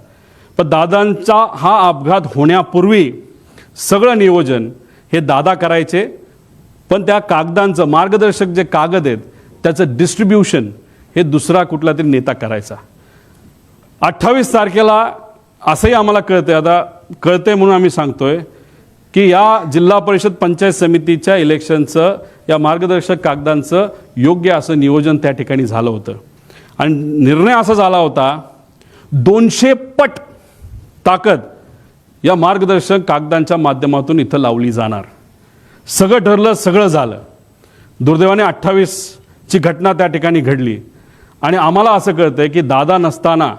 पण दादांचा हा अपघात होण्यापूर्वी सगळं नियोजन हे दादा करायचे, पण त्या कागदांचं मार्गदर्शक जे कागद आहेत त्याचं डिस्ट्रीब्युशन हे दुसरा कुठला तरी नेता करायचा. 28 तारखेला असंही आम्हाला कळतंय, आता कळतंय म्हणून आम्ही सांगतोय की या जिल्हा परिषद पंचायत समितीच्या इलेक्शनचं या मार्गदर्शक कागदांचं योग्य असं नियोजन त्या ठिकाणी झालं होतं, आणि निर्णय असा झाला होता 200 पट ताकद या मार्गदर्शक कागदांच्या माध्यमातून इथं लावली जाणार. सगळं ठरलं, सगळं झालं. दुर्दैवाने 28ची घटना त्या ठिकाणी घडली, आणि आम्हाला असं कळतंय की दादा नसताना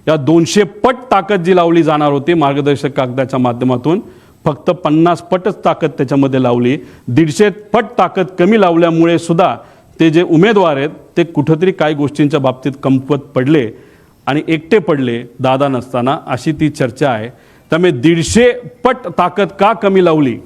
या 200 पट ताकद जी लावली जाणार होती मार्गदर्शक कागदाच्या माध्यमातून, फक्त 50 पटच ताकद त्याच्यामध्ये लावली. 150 पट ताकद कमी लावल्यामुळे सुद्धा ते जे उमेदवार आहेत ते कुठंतरी काही गोष्टींच्या बाबतीत कमकुवत पडले आणि एकटे पडले दादा नसताना, अशी ती चर्चा आहे. त्यामुळे 150 पट ताकद का कमी लावली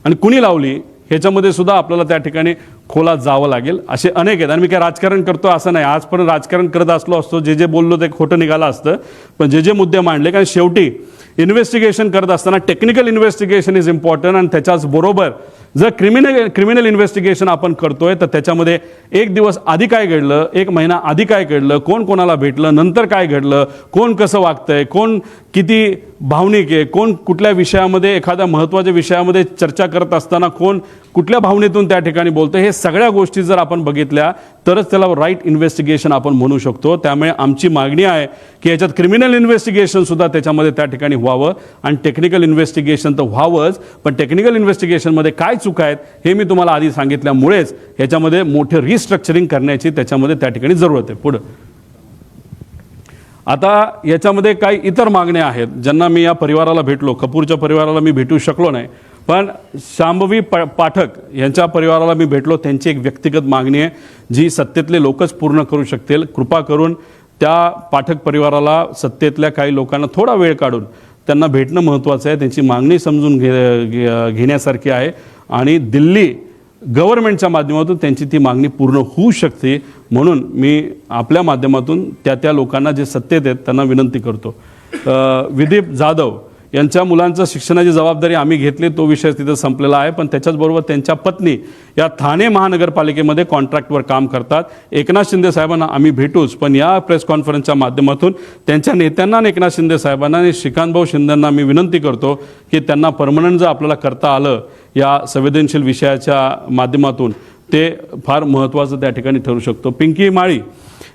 आणि कुणी लावली ह्याच्यामध्ये सुद्धा आपल्याला त्या ठिकाणी खोलात जावं लागेल. असे अनेक आहेत, आणि मी काय राजकारण करतो असं नाही, आजपर्यंत राजकारण करत असलो असतो, जे बोललो ते खोटं निघालं असतं. पण जे मुद्दे मांडले, कारण शेवटी इन्व्हेस्टिगेशन करत असताना टेक्निकल इन्व्हेस्टिगेशन इज इम्पॉर्टंट, आणि त्याच्याच बरोबर जर क्रिमिनल इन्व्हेस्टिगेशन आपण करतोय तर त्याच्यामध्ये एक दिवस आधी काय घडलं, एक महिना आधी काय घडलं, कोण कोणाला भेटलं, नंतर काय घडलं, कोण कसं वागतंय, कोण किती भावनिक आहे, कोण कुठल्या विषयामध्ये एखाद्या महत्त्वाच्या विषयामध्ये चर्चा करत असताना कोण कुठल्या भावनेतून त्या ठिकाणी बोलतं, हे सगळ्या गोष्टी जर आपण बघितल्या तरच त्याला राईट इन्व्हेस्टिगेशन आपण म्हणू शकतो. त्यामुळे आमची मागणी आहे की याच्यात क्रिमिनल इन्व्हेस्टिगेशन सुद्धा त्याच्यामध्ये त्या ठिकाणी व्हावं, आणि टेक्निकल इन्व्हेस्टिगेशन तर व्हावंच, पण टेक्निकल इन्व्हेस्टिगेशनमध्ये काय चुका आहेत हे मी तुम्हाला आधी सांगितल्यामुळेच ह्याच्यामध्ये मोठे रिस्ट्रक्चरिंग करण्याची त्याच्यामध्ये त्या ठिकाणी जरूरत आहे. पुढं आता याच्यामध्ये काही इतर मागण्या आहेत ज्यांना मी या परिवाराला भेटलो, कपूरच्या परिवाराला मी भेटू शकलो नाही, पण शांभवी पाठक यांच्या परिवाराला मी भेटलो. त्यांची एक व्यक्तिगत मागणी आहे जी सत्तेतले लोकच पूर्ण करू शकतील. कृपा करून त्या पाठक परिवाराला, सत्तेतल्या काही लोकांना थोडा वेळ काढून त्यांना भेटणं महत्त्वाचं आहे. त्यांची मागणी समजून घेण्यासारखी आहे, आणि दिल्ली गव्हर्नमेंटच्या माध्यमातून त्यांची ती मागणी पूर्ण होऊ शकते. म्हणून मी आपल्या माध्यमातून त्या लोकांना जे सत्तेत आहेत त्यांना विनंती करतो. विदीप जाधव यांच्या मुलांचं शिक्षणाची जबाबदारी आम्ही घेतली, तो विषय तिथं संपलेला आहे. पण त्याच्याचबरोबर त्यांच्या पत्नी या ठाणे महानगरपालिकेमध्ये कॉन्ट्रॅक्टवर काम करतात. एकनाथ शिंदे साहेबांना आम्ही भेटूच, पण या प्रेस कॉन्फरन्सच्या माध्यमातून त्यांच्या नेत्यांना आणि एकनाथ शिंदे साहेबांना आणि श्रीकांतभाऊ शिंदेंना मी विनंती करतो की त्यांना परमनंट जर आपल्याला करता आलं या संवेदनशील विषयाच्या माध्यमातून, ते फार महत्त्वाचं त्या ठिकाणी ठरू शकतो. पिंकी माळी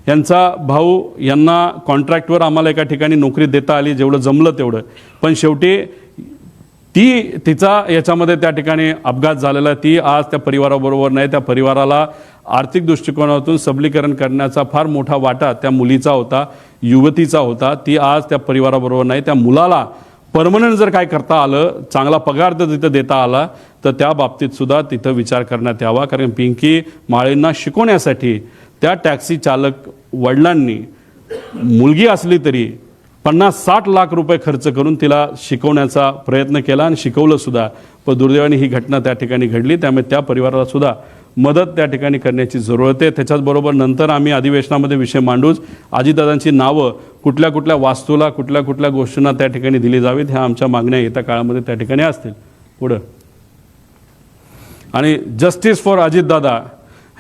यांचा भाऊ यांना कॉन्ट्रॅक्टवर आम्हाला एका ठिकाणी नोकरी देता आली, जेवढं जमलं तेवढं, पण शेवटी तिचा याच्यामध्ये त्या ठिकाणी अपघात झालेला आहे. ती आज त्या परिवाराबरोबर नाही. त्या परिवाराला आर्थिक दृष्टिकोनातून सबलीकरण करण्याचा फार मोठा वाटा त्या मुलीचा होता, युवतीचा होता. ती आज त्या परिवाराबरोबर नाही. त्या मुलाला परमनंट जर काय करता आलं, चांगला पगार जर तिथं देता आला, तर त्या बाबतीत सुद्धा तिथं विचार करण्यात यावा. कारण पिंकी माळेंना शिकवण्यासाठी त्या टॅक्सी चालक वडिलांनी मुलगी असली तरी 50-60 लाख रुपये खर्च करून तिला शिकवण्याचा प्रयत्न केला आणि शिकवलं सुद्धा. पण दुर्दैवाने ही घटना त्या ठिकाणी घडली. त्यामुळे त्या परिवाराला सुद्धा मदत त्या ठिकाणी करण्याची जरूरत आहे. त्याच्याचबरोबर नंतर आम्ही अधिवेशनामध्ये विषय मांडूच. अजितदादांची नावं कुठल्या कुठल्या वास्तूला, कुठल्या कुठल्या गोष्टींना त्या ठिकाणी दिली जावीत, ह्या आमच्या मागण्या येत्या काळामध्ये त्या ठिकाणी असतील. पुढं आणि जस्टिस फॉर अजितदादा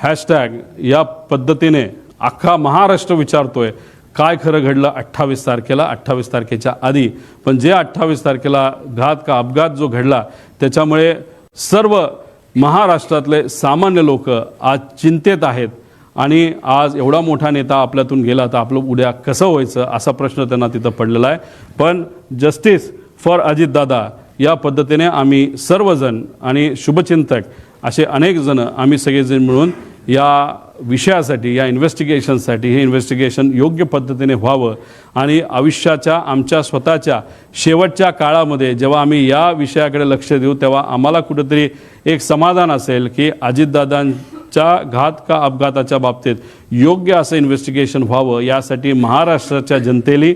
हॅशटॅग या पद्धतीने अख्खा महाराष्ट्र विचारतोय काय खरं घडलं 28 तारखेला, 28 तारखेच्या आधी. पण जे 28 तारखेला घात का अपघात जो घडला, त्याच्यामुळे सर्व महाराष्ट्रातले सामान्य लोक आज चिंतेत आहेत. आणि आज एवढा मोठा नेता आपल्यातून गेला तर आपलं उद्या कसं व्हायचं असा प्रश्न त्यांना तिथं पडलेला आहे. पण जस्टिस फॉर अजितदादा या पद्धतीने आम्ही सर्वजण आणि शुभचिंतक असे अनेक जण आम्ही सगळेजण मिळून या विषयासाठी, या इन्व्हेस्टिगेशनसाठी, हे इन्व्हेस्टिगेशन योग्य पद्धतीने व्हावं आणि आयुष्याच्या आमच्या स्वतःच्या शेवटच्या काळामध्ये जेव्हा आम्ही या विषयाकडे लक्ष देऊ तेव्हा आम्हाला कुठेतरी एक समाधान असेल की अजितदादांच्या घात का अपघाताच्या बाबतीत योग्य असं इन्व्हेस्टिगेशन व्हावं. यासाठी महाराष्ट्राच्या जनतेने,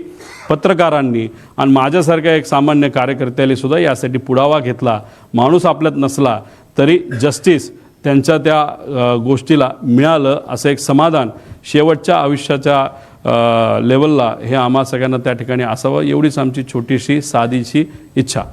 पत्रकारांनी आणि माझ्यासारख्या एक सामान्य कार्यकर्त्याने सुद्धा यासाठी पुढावा घेतला. माणूस आपल्यात नसला तरी जस्टिस त्यांच्या त्या गोष्टीला मिळालं असं एक समाधान शेवटच्या आयुष्याच्या लेवलला हे आम्हा सगळ्यांना त्या ठिकाणी असावं, एवढीच आमची छोटीशी साधीशी इच्छा.